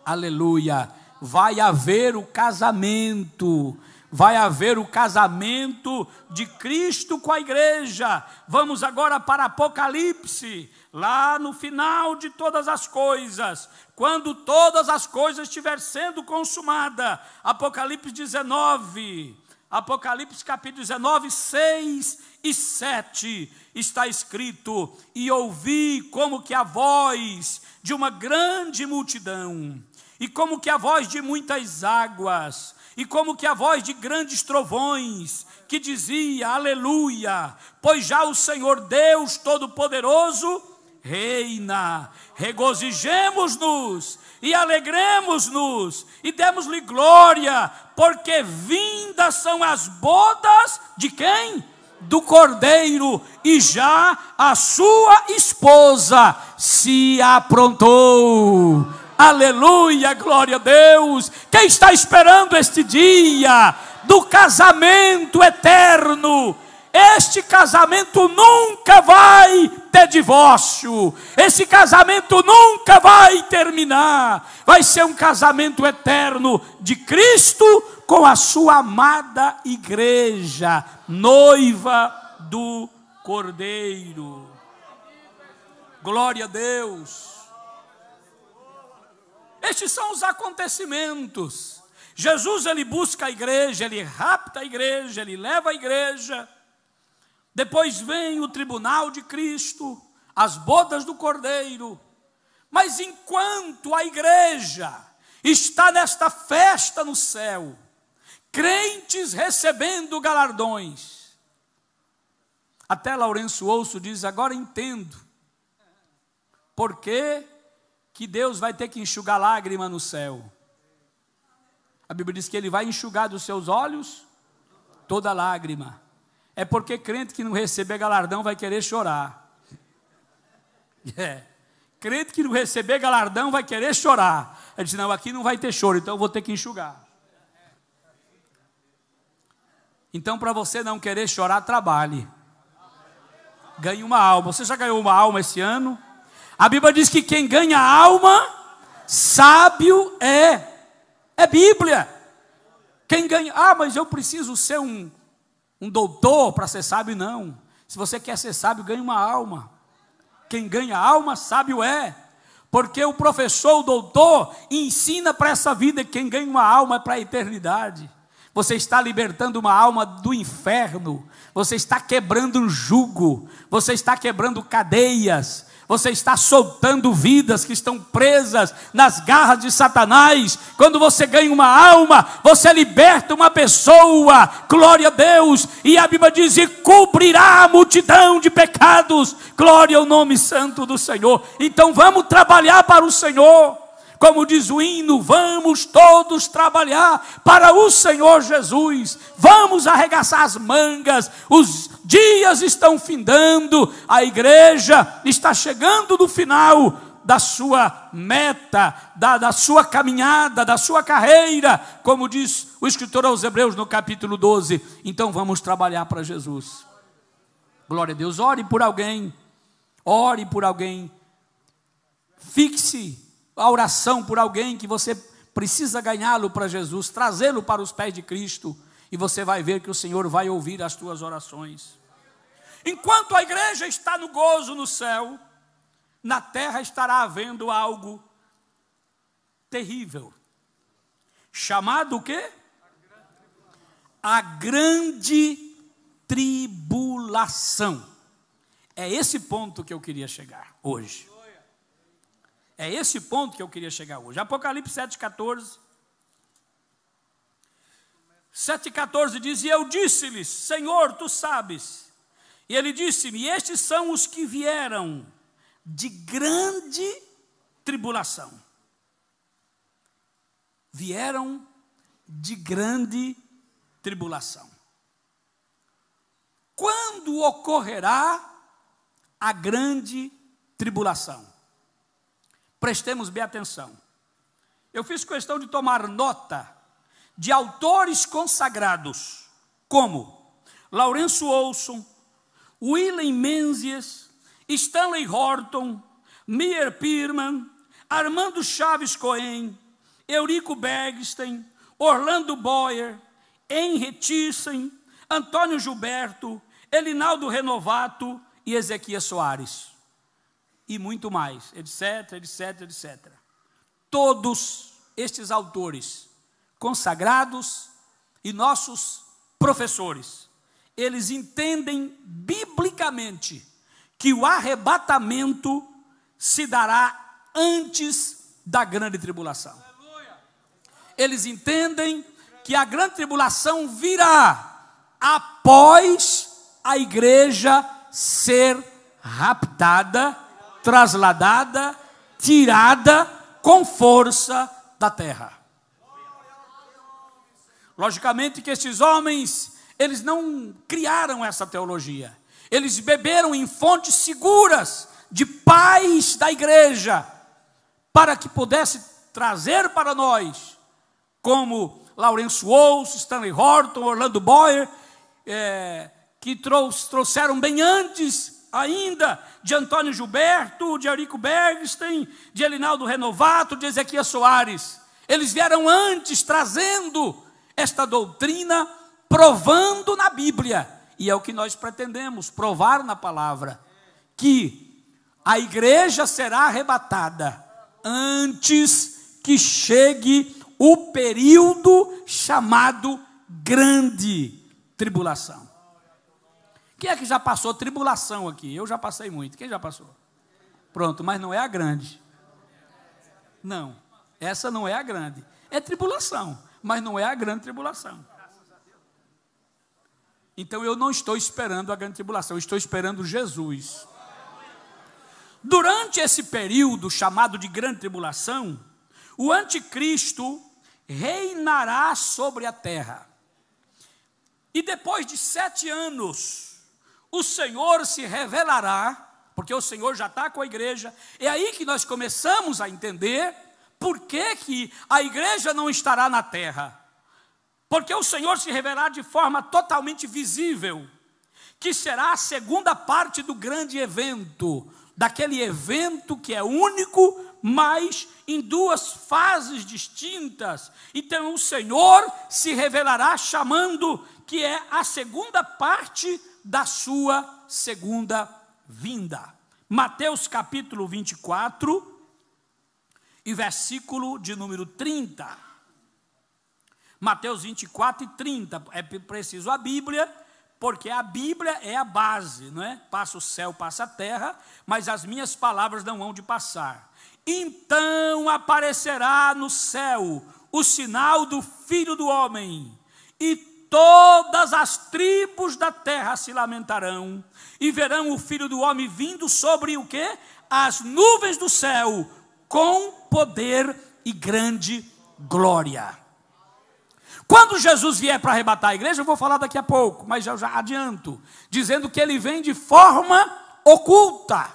Aleluia. Vai haver o casamento. Vai haver o casamento de Cristo com a igreja. Vamos agora para Apocalipse, lá no final de todas as coisas, quando todas as coisas estiver sendo consumada. Apocalipse 19, Apocalipse capítulo 19, 6 e 7, está escrito: e ouvi como que a voz de uma grande multidão, e como que a voz de muitas águas, e como que a voz de grandes trovões, que dizia: aleluia, pois já o Senhor Deus Todo-Poderoso reina, regozijemo-nos e alegremos-nos e demos-lhe glória, porque vindas são as bodas de quem? Do Cordeiro, e já a sua esposa se aprontou. Aleluia, glória a Deus. Quem está esperando este dia do casamento eterno? Este casamento nunca vai ter divórcio, esse casamento nunca vai terminar, vai ser um casamento eterno de Cristo com a sua amada igreja, noiva do Cordeiro. Glória a Deus. Estes são os acontecimentos. Jesus, ele busca a igreja, ele rapta a igreja, ele leva a igreja. Depois vem o tribunal de Cristo, as bodas do Cordeiro. Mas enquanto a igreja está nesta festa no céu, crentes recebendo galardões, até Lourenço Ouço diz: agora entendo por que Deus vai ter que enxugar lágrima no céu. A Bíblia diz que ele vai enxugar dos seus olhos toda lágrima. É porque crente que não receber galardão vai querer chorar. Crente que não receber galardão vai querer chorar. Ele disse, não, aqui não vai ter choro, então eu vou ter que enxugar. Então, para você não querer chorar, trabalhe. Ganhe uma alma. Você já ganhou uma alma esse ano? A Bíblia diz que quem ganha alma, sábio é. É Bíblia. Quem ganha... mas eu preciso ser um doutor para ser sábio. Não. Se você quer ser sábio, ganhe uma alma. Quem ganha alma, sábio é. Porque o professor, o doutor, ensina para essa vida que quem ganha uma alma é para a eternidade. Você está libertando uma alma do inferno. Você está quebrando um jugo. Você está quebrando cadeias. Você está soltando vidas que estão presas nas garras de Satanás. Quando você ganha uma alma, você liberta uma pessoa, glória a Deus, e a Bíblia diz, e cobrirá a multidão de pecados, glória ao nome santo do Senhor. Então vamos trabalhar para o Senhor, como diz o hino, vamos todos trabalhar para o Senhor Jesus, vamos arregaçar as mangas, os dias estão findando, a igreja está chegando no final da sua meta, da sua caminhada, da sua carreira, como diz o escritor aos Hebreus no capítulo 12, então vamos trabalhar para Jesus. Glória a Deus. Ore por alguém, fixe a oração por alguém que você precisa ganhá-lo para Jesus, trazê-lo para os pés de Cristo, e você vai ver que o Senhor vai ouvir as tuas orações. Enquanto a igreja está no gozo no céu, na terra estará havendo algo terrível, chamado o quê? A grande tribulação. É esse ponto que eu queria chegar hoje. É esse ponto que eu queria chegar hoje. Apocalipse 7,14. 7,14 diz, e eu disse-lhes, Senhor, tu sabes. E ele disse-me, estes são os que vieram de grande tribulação. Vieram de grande tribulação. Quando ocorrerá a grande tribulação? Prestemos bem atenção. Eu fiz questão de tomar nota de autores consagrados, como Laurence Olson, Willem Menzies, Stanley Horton, Meyer Pearman, Armando Chaves Cohen, Eurico Bergstein, Orlando Boyer, Henry Thyssen, Antônio Gilberto, Elinaldo Renovato e Ezequias Soares. E muito mais, etc, etc, etc. Todos estes autores consagrados e nossos professores, eles entendem biblicamente que o arrebatamento se dará antes da grande tribulação. Eles entendem que a grande tribulação virá após a igreja ser raptada, trasladada, tirada com força da terra. Logicamente que esses homens, eles não criaram essa teologia. Eles beberam em fontes seguras de pais da igreja, para que pudesse trazer para nós, como Laurence Olson, Stanley Horton, Orlando Boyer, que trouxeram bem antes ainda de Antônio Gilberto, de Eurico Bergstein, de Elinaldo Renovato, de Ezequias Soares. Eles vieram antes trazendo esta doutrina, provando na Bíblia, e é o que nós pretendemos, provar na palavra, que a igreja será arrebatada antes que chegue o período chamado grande tribulação. Quem é que já passou tribulação aqui? Eu já passei muito. Quem já passou? Pronto, mas não é a grande. Não, essa não é a grande. É tribulação, mas não é a grande tribulação. Então eu não estou esperando a grande tribulação, eu estou esperando Jesus. Durante esse período chamado de grande tribulação, o anticristo reinará sobre a terra. E depois de 7 anos, o Senhor se revelará porque o Senhor já está com a igreja. É aí que nós começamos a entender por que a igreja não estará na terra. Porque o Senhor se revelará de forma totalmente visível, que será a segunda parte do grande evento, daquele evento que é único, mas em duas fases distintas. Então o Senhor se revelará chamando que é a segunda parte da sua segunda vinda. Mateus capítulo 24 e versículo de número 30. Mateus 24 e 30, é preciso a Bíblia, porque a Bíblia é a base, não é? Passa o céu, passa a terra, mas as minhas palavras não hão de passar. Então aparecerá no céu o sinal do Filho do Homem, e todas as tribos da terra se lamentarão, e verão o Filho do Homem vindo sobre o quê? As nuvens do céu, com poder e grande glória. Quando Jesus vier para arrebatar a igreja, eu vou falar daqui a pouco, mas eu já adianto, dizendo que ele vem de forma oculta,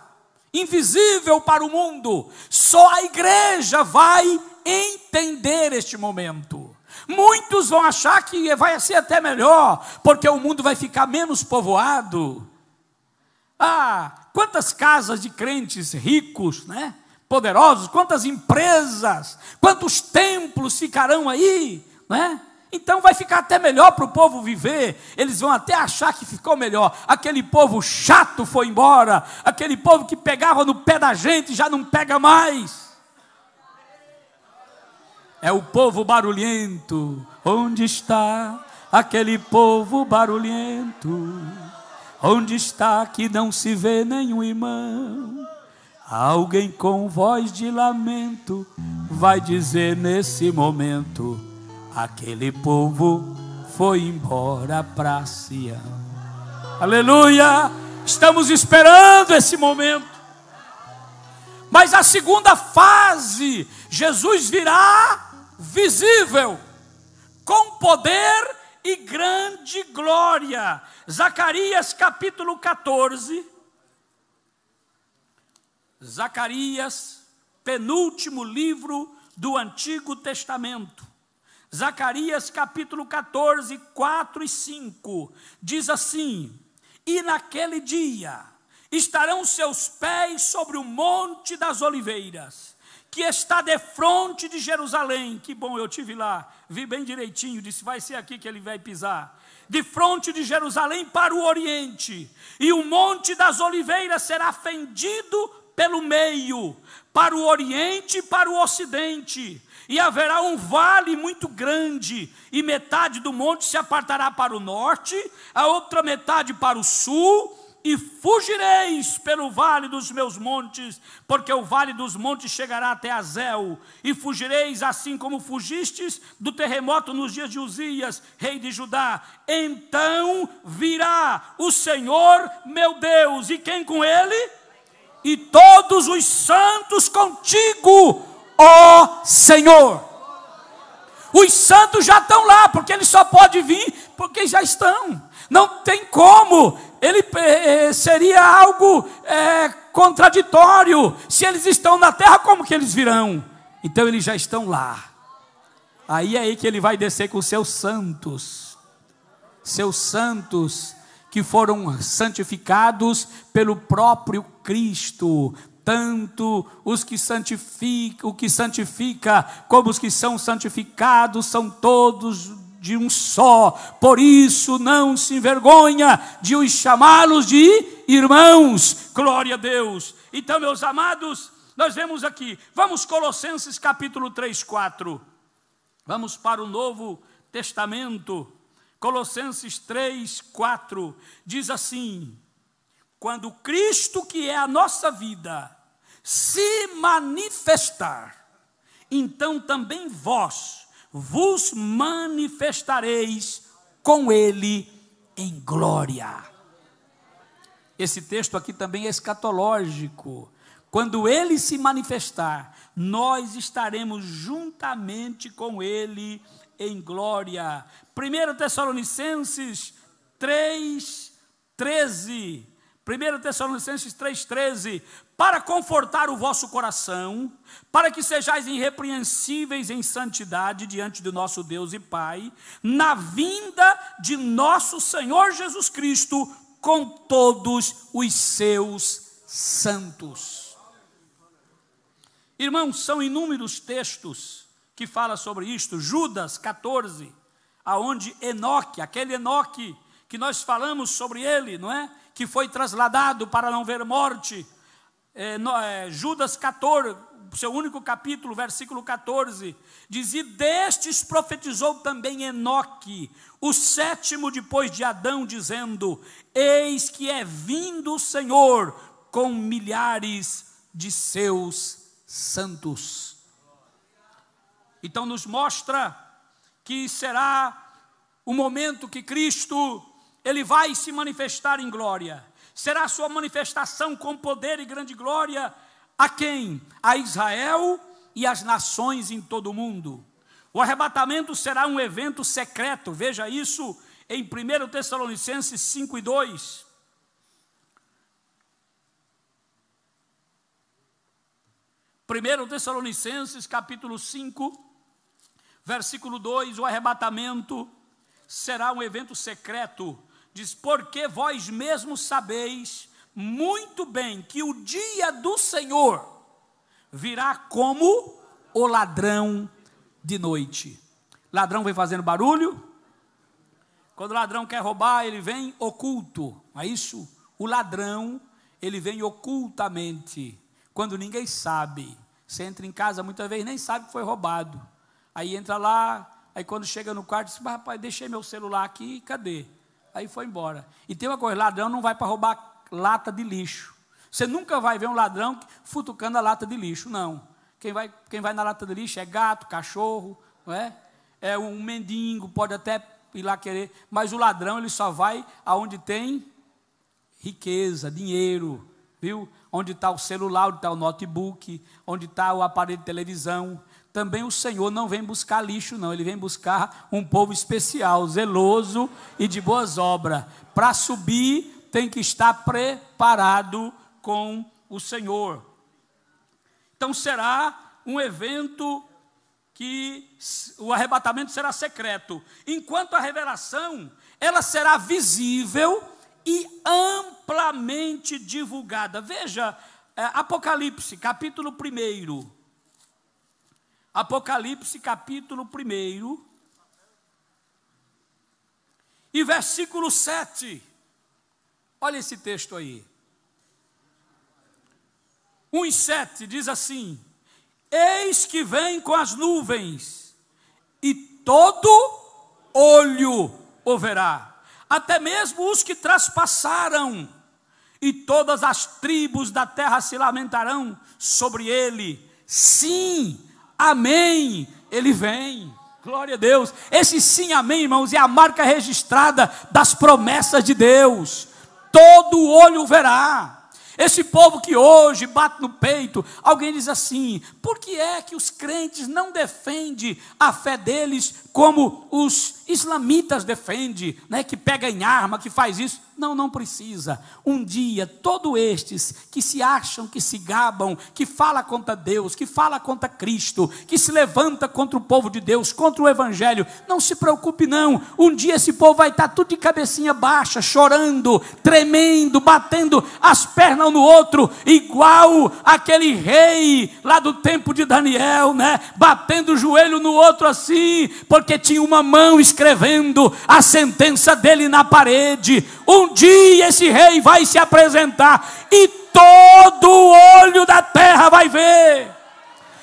invisível para o mundo. Só a igreja vai entender este momento. Muitos vão achar que vai ser até melhor, porque o mundo vai ficar menos povoado. Quantas casas de crentes ricos, né? Poderosos, quantas empresas, quantos templos ficarão aí, né? Então vai ficar até melhor para o povo viver. Eles vão até achar que ficou melhor. Aquele povo chato foi embora, aquele povo que pegava no pé da gente já não pega mais. É o povo barulhento. Onde está aquele povo barulhento? Onde está que não se vê nenhum irmão? Alguém com voz de lamento vai dizer nesse momento: aquele povo foi embora para Sião. Aleluia! Estamos esperando esse momento. Mas a segunda fase, Jesus virá visível, com poder e grande glória. Zacarias capítulo 14. Zacarias, penúltimo livro do Antigo Testamento. Zacarias capítulo 14, 4 e 5, diz assim: e naquele dia estarão seus pés sobre o monte das oliveiras, que está defronte de Jerusalém. Que bom, eu tive lá, vi bem direitinho, disse: vai ser aqui que ele vai pisar. De frente de Jerusalém para o oriente, e o monte das oliveiras será fendido pelo meio, para o oriente e para o ocidente. E haverá um vale muito grande, e metade do monte se apartará para o norte, a outra metade para o sul, e fugireis pelo vale dos meus montes, porque o vale dos montes chegará até Azel, e fugireis assim como fugistes do terremoto nos dias de Uzias, rei de Judá. Então virá o Senhor meu Deus, e quem com ele? E todos os santos contigo, ó Senhor. Os santos já estão lá, porque ele só pode vir porque já estão. Não tem como. Ele seria algo contraditório. Se eles estão na terra, como que eles virão? Então eles já estão lá. Aí é aí que ele vai descer com seus santos. Seus santos que foram santificados pelo próprio Cristo. Tanto os que santificam, o que santifica, como os que são santificados, são todos de um só. Por isso não se envergonha de os chamá-los de irmãos. Glória a Deus. Então, meus amados, nós vemos aqui, vamos Colossenses capítulo 3, 4. Vamos para o Novo Testamento. Colossenses 3, 4. Diz assim: quando Cristo, que é a nossa vida, se manifestar, então também vós vos manifestareis com ele em glória. Esse texto aqui também é escatológico. Quando ele se manifestar, nós estaremos juntamente com ele em glória. 1 Tessalonicenses 3, 13. 1 Tessalonicenses 3,13, para confortar o vosso coração, para que sejais irrepreensíveis em santidade diante do nosso Deus e Pai, na vinda de nosso Senhor Jesus Cristo, com todos os seus santos. Irmãos, são inúmeros textos que falam sobre isto. Judas 14, aonde Enoque, aquele Enoque que nós falamos sobre ele, não é? Que foi trasladado para não ver morte. Judas 14, seu único capítulo, versículo 14, diz: e destes profetizou também Enoque, o sétimo depois de Adão, dizendo: eis que é vindo o Senhor com milhares de seus santos. Então nos mostra que será o momento que Cristo, ele vai se manifestar em glória. Será a sua manifestação com poder e grande glória a quem? A Israel e as nações em todo o mundo. O arrebatamento será um evento secreto. Veja isso em 1 Tessalonicenses 5:2. 1 Tessalonicenses capítulo 5, versículo 2, o arrebatamento será um evento secreto. Diz: porque vós mesmos sabeis muito bem que o dia do Senhor virá como o ladrão de noite. Ladrão vem fazendo barulho. Quando o ladrão quer roubar, ele vem oculto. Não é isso? O ladrão, ele vem ocultamente, quando ninguém sabe. Você entra em casa, muitas vezes nem sabe que foi roubado. Aí entra lá, aí quando chega no quarto, diz: rapaz, deixei meu celular aqui, cadê? Aí foi embora. E tem uma coisa: ladrão não vai para roubar lata de lixo. Você nunca vai ver um ladrão futucando a lata de lixo, não. Quem vai na lata de lixo é gato, cachorro, não é? É um mendigo, pode até ir lá querer, mas o ladrão, ele só vai aonde tem riqueza, dinheiro, viu? Onde está o celular, onde está o notebook, onde está o aparelho de televisão. Também o Senhor não vem buscar lixo, não. Ele vem buscar um povo especial, zeloso e de boas obras. Para subir, tem que estar preparado com o Senhor. Então será um evento que o arrebatamento será secreto, enquanto a revelação, ela será visível e amplamente divulgada. Veja, Apocalipse, capítulo 1. Apocalipse, capítulo 1, e versículo 7. Olha esse texto aí. 1:7 diz assim: eis que vem com as nuvens, e todo olho o verá, até mesmo os que traspassaram, e todas as tribos da terra se lamentarão sobre ele. Sim, amém, ele vem. Glória a Deus. Esse sim, amém, irmãos, é a marca registrada das promessas de Deus. Todo olho verá. Esse povo que hoje bate no peito, alguém diz assim: por que é que os crentes não defendem a fé deles como os islamitas defendem, né? Que pega em arma, que faz isso? Não, não precisa. Um dia, todos estes que se acham, que se gabam, que fala contra Deus, que fala contra Cristo, que se levanta contra o povo de Deus, contra o Evangelho, não se preocupe não. Um dia esse povo vai estar tudo de cabecinha baixa, chorando, tremendo, batendo as pernas um no outro, igual aquele rei lá do tempo de Daniel, né? Batendo o joelho no outro assim, porque tinha uma mão escrevendo a sentença dele na parede. Um dia esse rei vai se apresentar e todo olho da terra vai ver.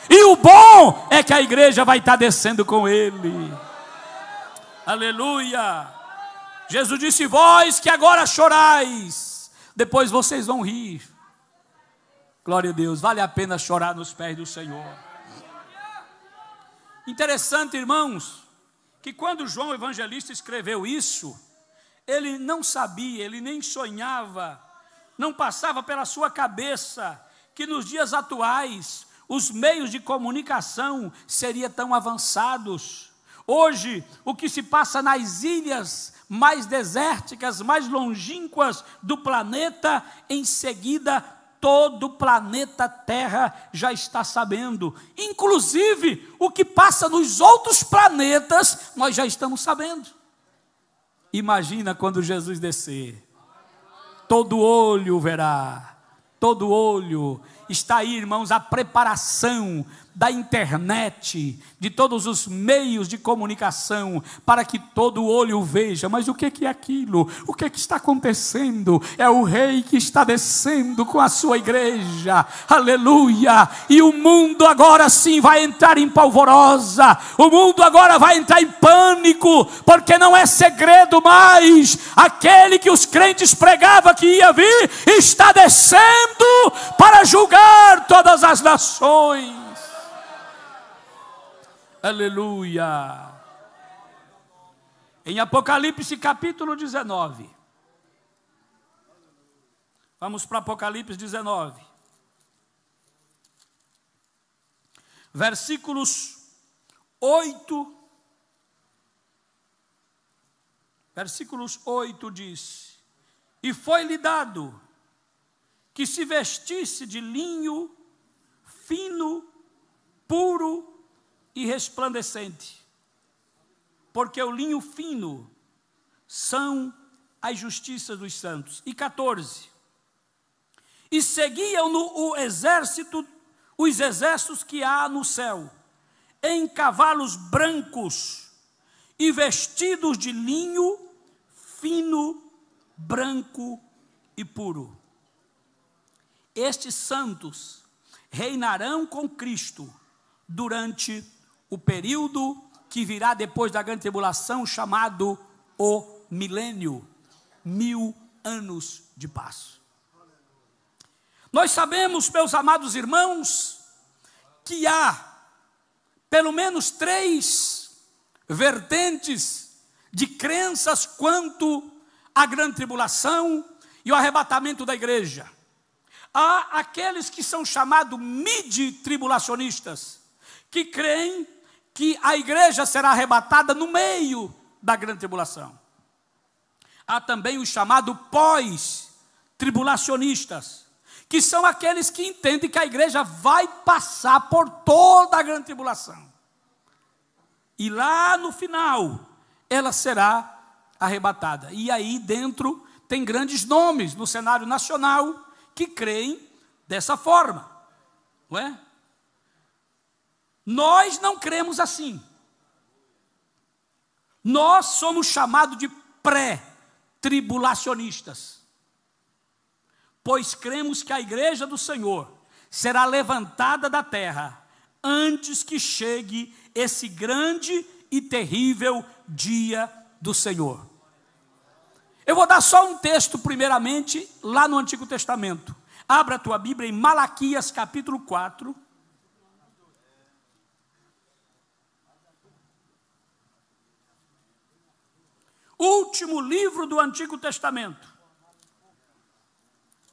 E o bom é que a igreja vai estar descendo com ele. Aleluia. Jesus disse: vós que agora chorais, depois vocês vão rir. Glória a Deus. Vale a pena chorar nos pés do Senhor. Interessante, irmãos, que quando João Evangelista escreveu isso, ele não sabia, ele nem sonhava, não passava pela sua cabeça que nos dias atuais os meios de comunicação seriam tão avançados. Hoje, o que se passa nas ilhas mais desérticas, mais longínquas do planeta, em seguida todo o planeta Terra já está sabendo. Inclusive, o que passa nos outros planetas, nós já estamos sabendo. Imagina quando Jesus descer. Todo olho verá. Todo olho. Está aí, irmãos, a preparação da internet, de todos os meios de comunicação, para que todo olho veja. Mas o que é aquilo? O que está acontecendo? É o rei que está descendo com a sua igreja, aleluia, e o mundo agora sim vai entrar em polvorosa, o mundo agora vai entrar em pânico, porque não é segredo mais, aquele que os crentes pregavam que ia vir, está descendo para julgar todas as nações. Aleluia. Em Apocalipse capítulo 19. Vamos para Apocalipse 19. Versículos 8. Versículos 8 diz: E foi-lhe dado que se vestisse de linho fino, puro e resplandecente, porque o linho fino são as justiças dos santos. E 14, e seguiam-no os exércitos que há no céu, em cavalos brancos e vestidos de linho fino, branco e puro. Estes santos reinarão com Cristo durante o período que virá depois da grande tribulação, chamado o milênio, 1000 anos de paz. Nós sabemos, meus amados irmãos, que há pelo menos 3 vertentes de crenças quanto à grande tribulação e o arrebatamento da igreja. Há aqueles que são chamados midi-tribulacionistas, que creem que a igreja será arrebatada no meio da grande tribulação. Há também os chamados pós-tribulacionistas, que são aqueles que entendem que a igreja vai passar por toda a grande tribulação. E lá no final, ela será arrebatada. E aí dentro tem grandes nomes no cenário nacional que creem dessa forma, não é? Nós não cremos assim. Nós somos chamados de pré-tribulacionistas, pois cremos que a igreja do Senhor será levantada da terra antes que chegue esse grande e terrível dia do Senhor. Eu vou dar só um texto primeiramente lá no Antigo Testamento. Abra a tua Bíblia em Malaquias capítulo 4. Último livro do Antigo Testamento.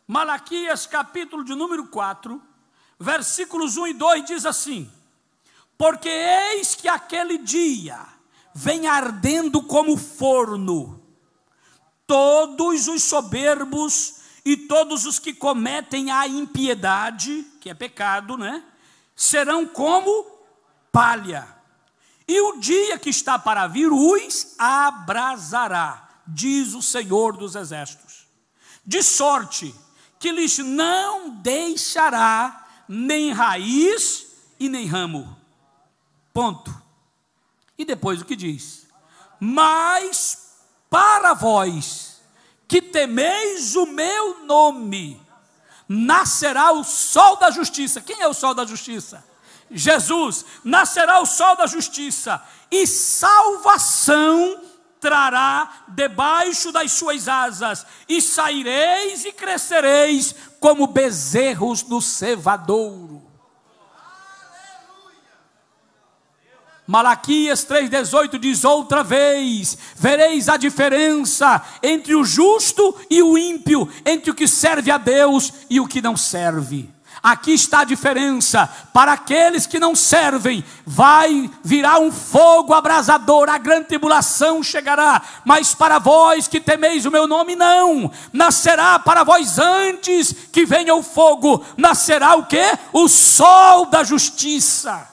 Malaquias capítulo de número 4, versículos 1 e 2 diz assim: Porque eis que aquele dia vem ardendo como forno, todos os soberbos e todos os que cometem a impiedade, que é pecado, né? Serão como palha. E o dia que está para vir os abrasará, diz o Senhor dos Exércitos, de sorte que lhes não deixará nem raiz e nem ramo. Ponto. E depois o que diz? Mas para vós que temeis o meu nome, nascerá o sol da justiça. Quem é o sol da justiça? Jesus. Nascerá o sol da justiça, e salvação trará debaixo das suas asas, e saireis e crescereis como bezerros no cevadouro. Malaquias 3,18 diz: outra vez vereis a diferença entre o justo e o ímpio, entre o que serve a Deus e o que não serve. Aqui está a diferença: para aqueles que não servem, vai virar um fogo abrasador, a grande tribulação chegará, mas para vós que temeis o meu nome, não, nascerá para vós antes que venha o fogo, nascerá o quê? O sol da justiça.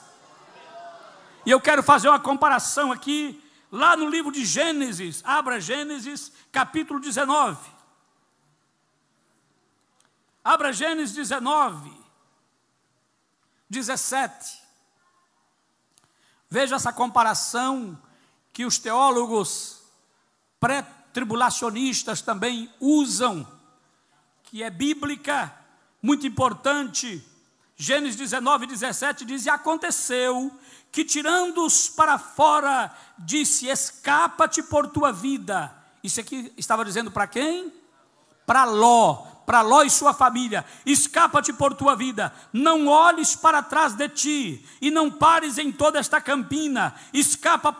E eu quero fazer uma comparação aqui, lá no livro de Gênesis. Abra Gênesis capítulo 19. Abra Gênesis 19, 17. Veja essa comparação que os teólogos pré-tribulacionistas também usam, que é bíblica, muito importante. Gênesis 19, 17 diz: e aconteceu que, tirando-os para fora, disse: escapa-te por tua vida. Isso aqui estava dizendo para quem? Para Ló e sua família. Escapa-te por tua vida, não olhes para trás de ti, e não pares em toda esta campina, escapa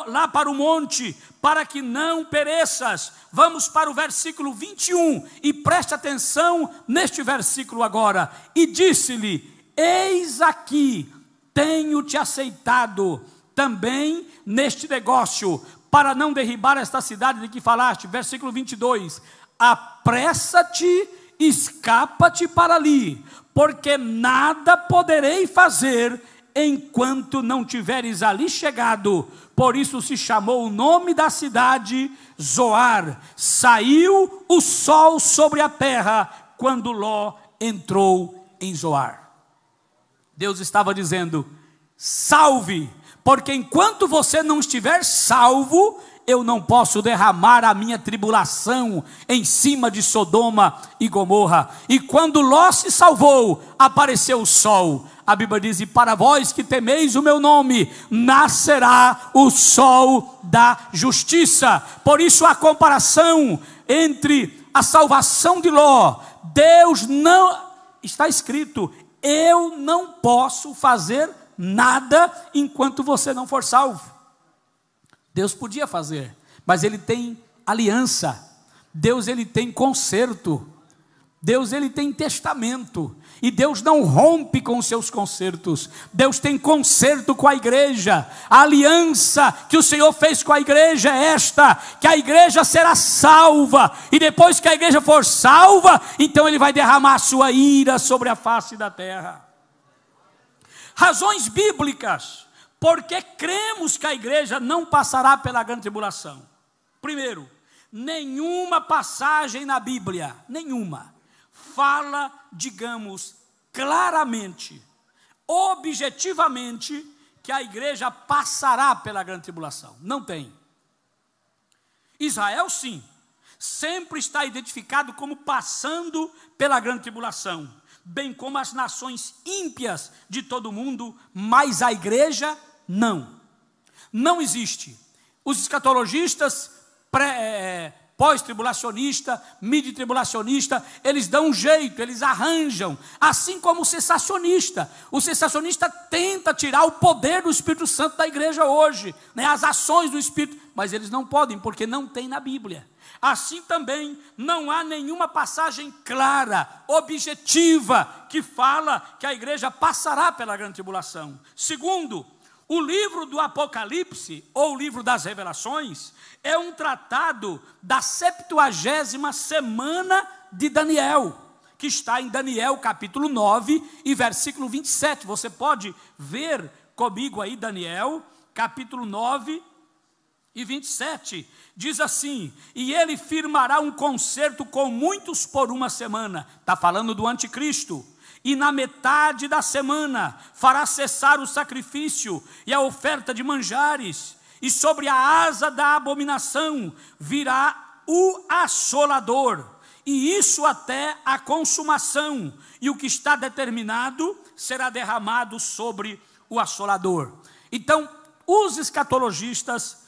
lá para o monte, para que não pereças. Vamos para o versículo 21, e preste atenção neste versículo agora. E disse-lhe: eis aqui, tenho-te aceitado também neste negócio, para não derribar esta cidade de que falaste. Versículo 22, apressa-te, escapa-te para ali, porque nada poderei fazer enquanto não tiveres ali chegado. Por isso se chamou o nome da cidade Zoar. Saiu o sol sobre a terra quando Ló entrou em Zoar. Deus estava dizendo: salve, porque enquanto você não estiver salvo, eu não posso derramar a minha tribulação em cima de Sodoma e Gomorra. E quando Ló se salvou, apareceu o sol. A Bíblia diz: e para vós que temeis o meu nome, nascerá o sol da justiça. Por isso a comparação entre a salvação de Ló, Deus não, está escrito: eu não posso fazer nada enquanto você não for salvo. Deus podia fazer, mas Ele tem aliança. Deus, Ele tem conserto. Deus, Ele tem testamento. E Deus não rompe com os seus consertos. Deus tem conserto com a igreja. A aliança que o Senhor fez com a igreja é esta: que a igreja será salva, e depois que a igreja for salva, então Ele vai derramar a sua ira sobre a face da terra. Razões bíblicas porque cremos que a igreja não passará pela grande tribulação. Primeiro, nenhuma passagem na Bíblia, nenhuma, fala, digamos, claramente, objetivamente, que a igreja passará pela grande tribulação. Não tem. Israel, sim, sempre está identificado como passando pela grande tribulação, bem como as nações ímpias de todo o mundo, mas a igreja não. Não existe. Os escatologistas pós-tribulacionista, midi-tribulacionista, eles dão um jeito, eles arranjam, assim como o sensacionista. O sensacionista tenta tirar o poder do Espírito Santo da igreja hoje, né, as ações do Espírito, mas eles não podem, porque não tem na Bíblia. Assim também não há nenhuma passagem clara, objetiva, que fala que a igreja passará pela grande tribulação. Segundo, o livro do Apocalipse, ou o livro das Revelações, é um tratado da 70ª semana de Daniel, que está em Daniel capítulo 9 e versículo 27. Você pode ver comigo aí Daniel capítulo 9 e 27. Diz assim: e ele firmará um concerto com muitos por uma semana. Está falando do anticristo. E na metade da semana fará cessar o sacrifício e a oferta de manjares, e sobre a asa da abominação virá o assolador, e isso até a consumação, e o que está determinado será derramado sobre o assolador. Então, os escatologistas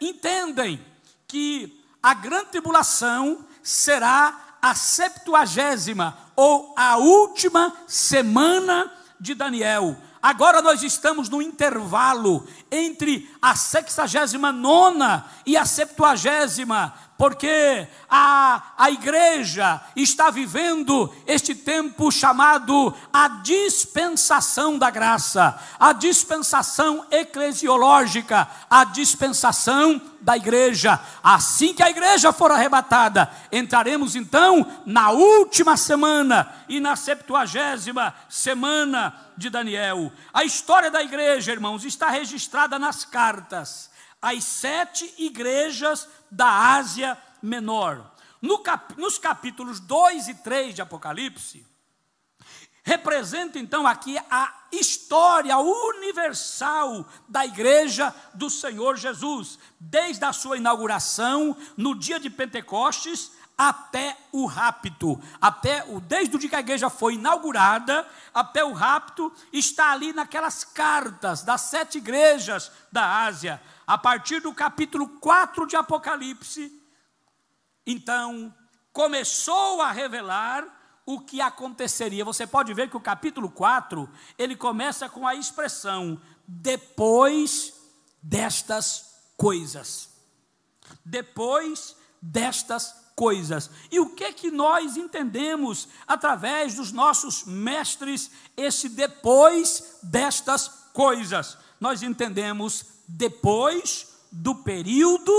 entendem que a grande tribulação será a 70ª ou a última semana de Daniel. Agora nós estamos no intervalo entre a 69ª e a 70ª, porque a igreja está vivendo este tempo chamado a dispensação da graça, a dispensação eclesiológica, a dispensação da igreja. Assim que a igreja for arrebatada, entraremos então na última semana e na 70ª semana de Daniel. A história da igreja, irmãos, está registrada nas cartas às 7 igrejas da Ásia Menor. Nos capítulos 2 e 3 de Apocalipse, representa então aqui a história universal da igreja do Senhor Jesus, desde a sua inauguração no dia de Pentecostes até o rapto, desde o dia que a igreja foi inaugurada até o rapto, está ali naquelas cartas das 7 igrejas da Ásia. A partir do capítulo 4 de Apocalipse, então, começou a revelar o que aconteceria. Você pode ver que o capítulo 4, ele começa com a expressão, depois destas coisas. Depois destas coisas. E o que nós entendemos através dos nossos mestres, esse depois destas coisas? Nós entendemos depois do período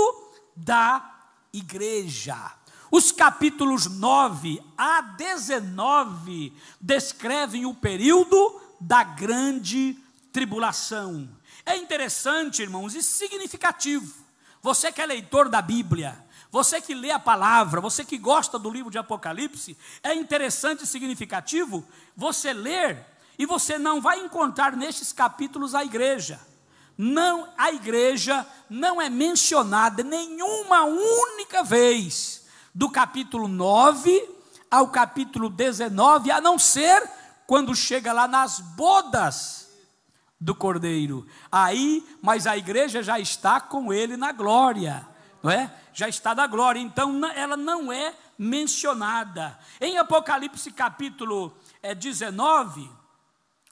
da igreja. Os capítulos 9 a 19 descrevem o período da grande tribulação. É interessante, irmãos, e significativo. Você que é leitor da Bíblia, você que lê a palavra, você que gosta do livro de Apocalipse, é interessante e significativo você ler, e você não vai encontrar nestes capítulos a igreja. Não, a igreja não é mencionada nenhuma única vez, do capítulo 9 ao capítulo 19, a não ser quando chega lá nas bodas do Cordeiro. Mas a igreja já está com ele na glória, não é? Já está na glória, então ela não é mencionada. Em Apocalipse capítulo 19,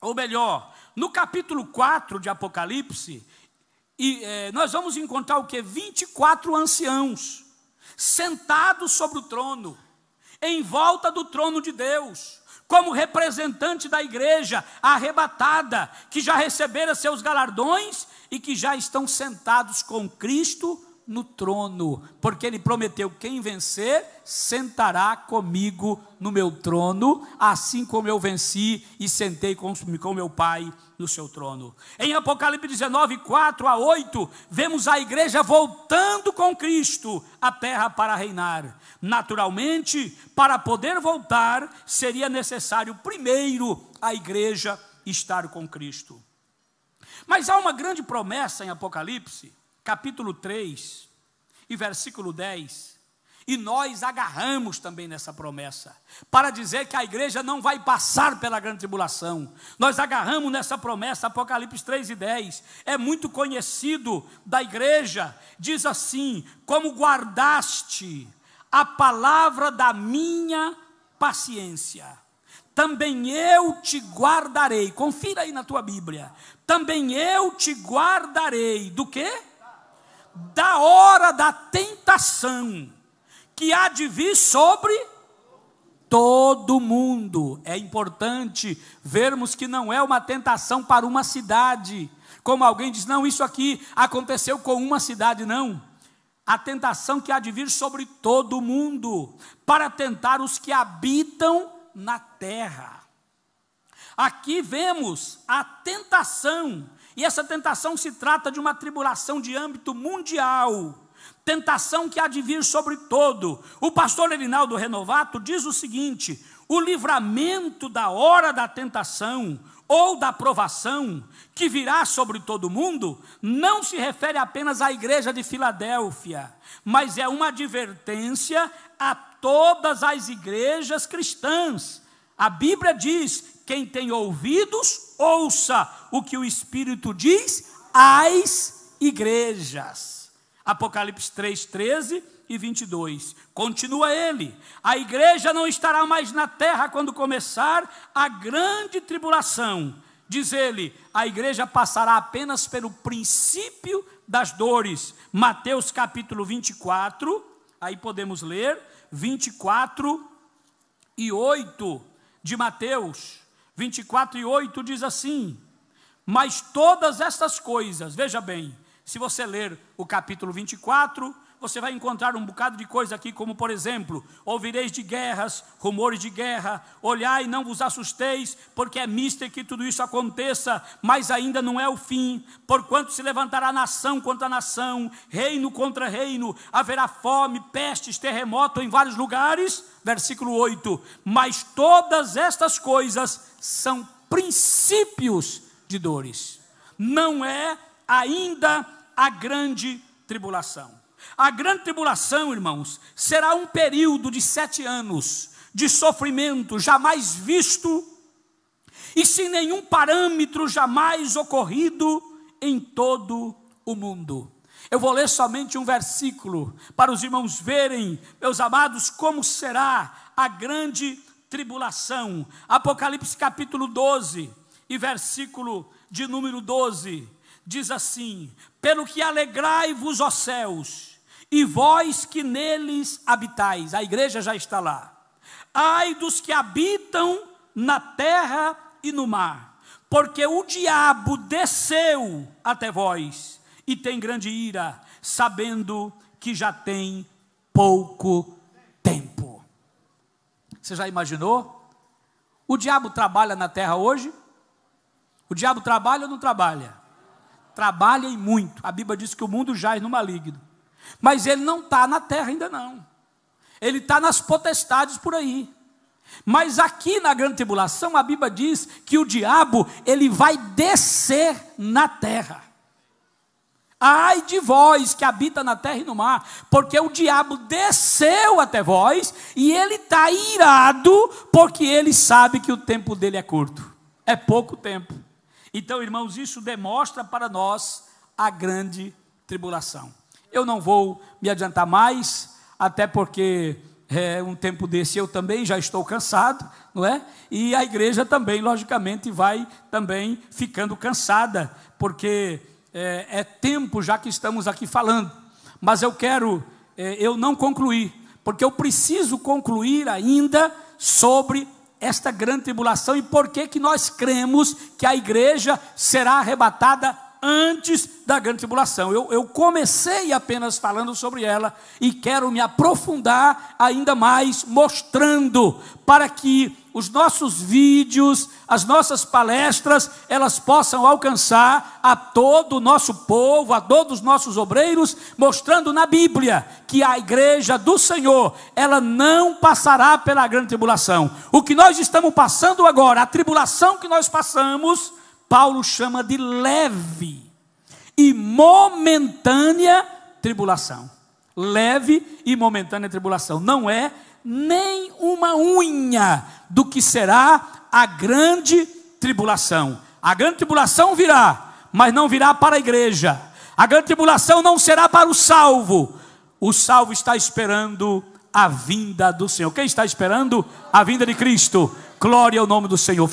ou melhor, no capítulo 4 de Apocalipse, nós vamos encontrar o que? 24 anciãos, sentados sobre o trono, em volta do trono de Deus, como representante da igreja arrebatada, que já receberam seus galardões e que já estão sentados com Cristo no trono, porque ele prometeu: quem vencer sentará comigo no meu trono, assim como eu venci e sentei com meu Pai no seu trono. Em Apocalipse 19, 4 a 8, vemos a igreja voltando com Cristo à terra para reinar. Naturalmente, para poder voltar, seria necessário primeiro a igreja estar com Cristo. Mas há uma grande promessa em Apocalipse, capítulo 3 e versículo 10, e nós agarramos também nessa promessa, para dizer que a igreja não vai passar pela grande tribulação. Nós agarramos nessa promessa, Apocalipse 3 e 10, é muito conhecido da igreja, diz assim: como guardaste a palavra da minha paciência, também eu te guardarei. Confira aí na tua Bíblia, também eu te guardarei, do quê? Da hora da tentação, que há de vir sobre todo mundo. É importante vermos que não é uma tentação para uma cidade, como alguém diz: não, isso aqui aconteceu com uma cidade. Não, a tentação que há de vir sobre todo mundo, para tentar os que habitam na terra. Aqui vemos a tentação, e essa tentação se trata de uma tribulação de âmbito mundial, tentação que há de vir sobre todo. O pastor Erinaldo Renovato diz o seguinte: o livramento da hora da tentação ou da provação que virá sobre todo mundo, não se refere apenas à igreja de Filadélfia, mas é uma advertência a todas as igrejas cristãs. A Bíblia diz: quem tem ouvidos, ouça o que o Espírito diz às igrejas. Apocalipse 3, 13 e 22. Continua ele: a igreja não estará mais na terra quando começar a grande tribulação. Diz ele: a igreja passará apenas pelo princípio das dores. Mateus capítulo 24, Aí podemos ler 24 e 8 de Mateus. 24 e 8 diz assim: mas todas estas coisas, veja bem, se você ler o capítulo 24, você vai encontrar um bocado de coisa aqui, como por exemplo, ouvireis de guerras, rumores de guerra, olhai e não vos assusteis, porque é mister que tudo isso aconteça, mas ainda não é o fim, porquanto se levantará nação contra nação, reino contra reino, haverá fome, pestes, terremoto em vários lugares. Versículo 8, mas todas estas coisas são princípios de dores, não é ainda a grande tribulação. A grande tribulação, irmãos, será um período de 7 anos de sofrimento jamais visto e sem nenhum parâmetro jamais ocorrido em todo o mundo. Eu vou ler somente um versículo para os irmãos verem, meus amados, como será a grande tribulação. Apocalipse capítulo 12 e versículo de número 12, diz assim: pelo que alegrai-vos, ó céus, e vós que neles habitais. A igreja já está lá. Ai dos que habitam na terra e no mar, porque o diabo desceu até vós e tem grande ira, sabendo que já tem pouco tempo. Você já imaginou? O diabo trabalha na terra hoje? O diabo trabalha ou não trabalha? Trabalha e muito. A Bíblia diz que o mundo jaz no maligno. Mas ele não está na terra ainda não. Ele está nas potestades por aí. Mas aqui na grande tribulação, a Bíblia diz que o diabo, ele vai descer na terra. Ai de vós que habita na terra e no mar, porque o diabo desceu até vós, e ele está irado, porque ele sabe que o tempo dele é curto, é pouco tempo. Então, irmãos, isso demonstra para nós a grande tribulação. Eu não vou me adiantar mais, até porque um tempo desse eu também já estou cansado, não é? E a igreja também, logicamente, vai também ficando cansada, porque é tempo já que estamos aqui falando. Mas eu não concluí, porque eu preciso concluir ainda sobre esta grande tribulação e por que nós cremos que a igreja será arrebatada antes da grande tribulação. Eu comecei apenas falando sobre ela e quero me aprofundar ainda mais, mostrando para que os nossos vídeos, as nossas palestras, elas possam alcançar a todo o nosso povo, a todos os nossos obreiros, mostrando na Bíblia que a igreja do Senhor, ela não passará pela grande tribulação. O que nós estamos passando agora, a tribulação que nós passamos, Paulo chama de leve e momentânea tribulação. Leve e momentânea tribulação. Não é nem uma unha do que será a grande tribulação. A grande tribulação virá, mas não virá para a igreja. A grande tribulação não será para o salvo. O salvo está esperando a vinda do Senhor. Quem está esperando? A vinda de Cristo. Glória ao nome do Senhor.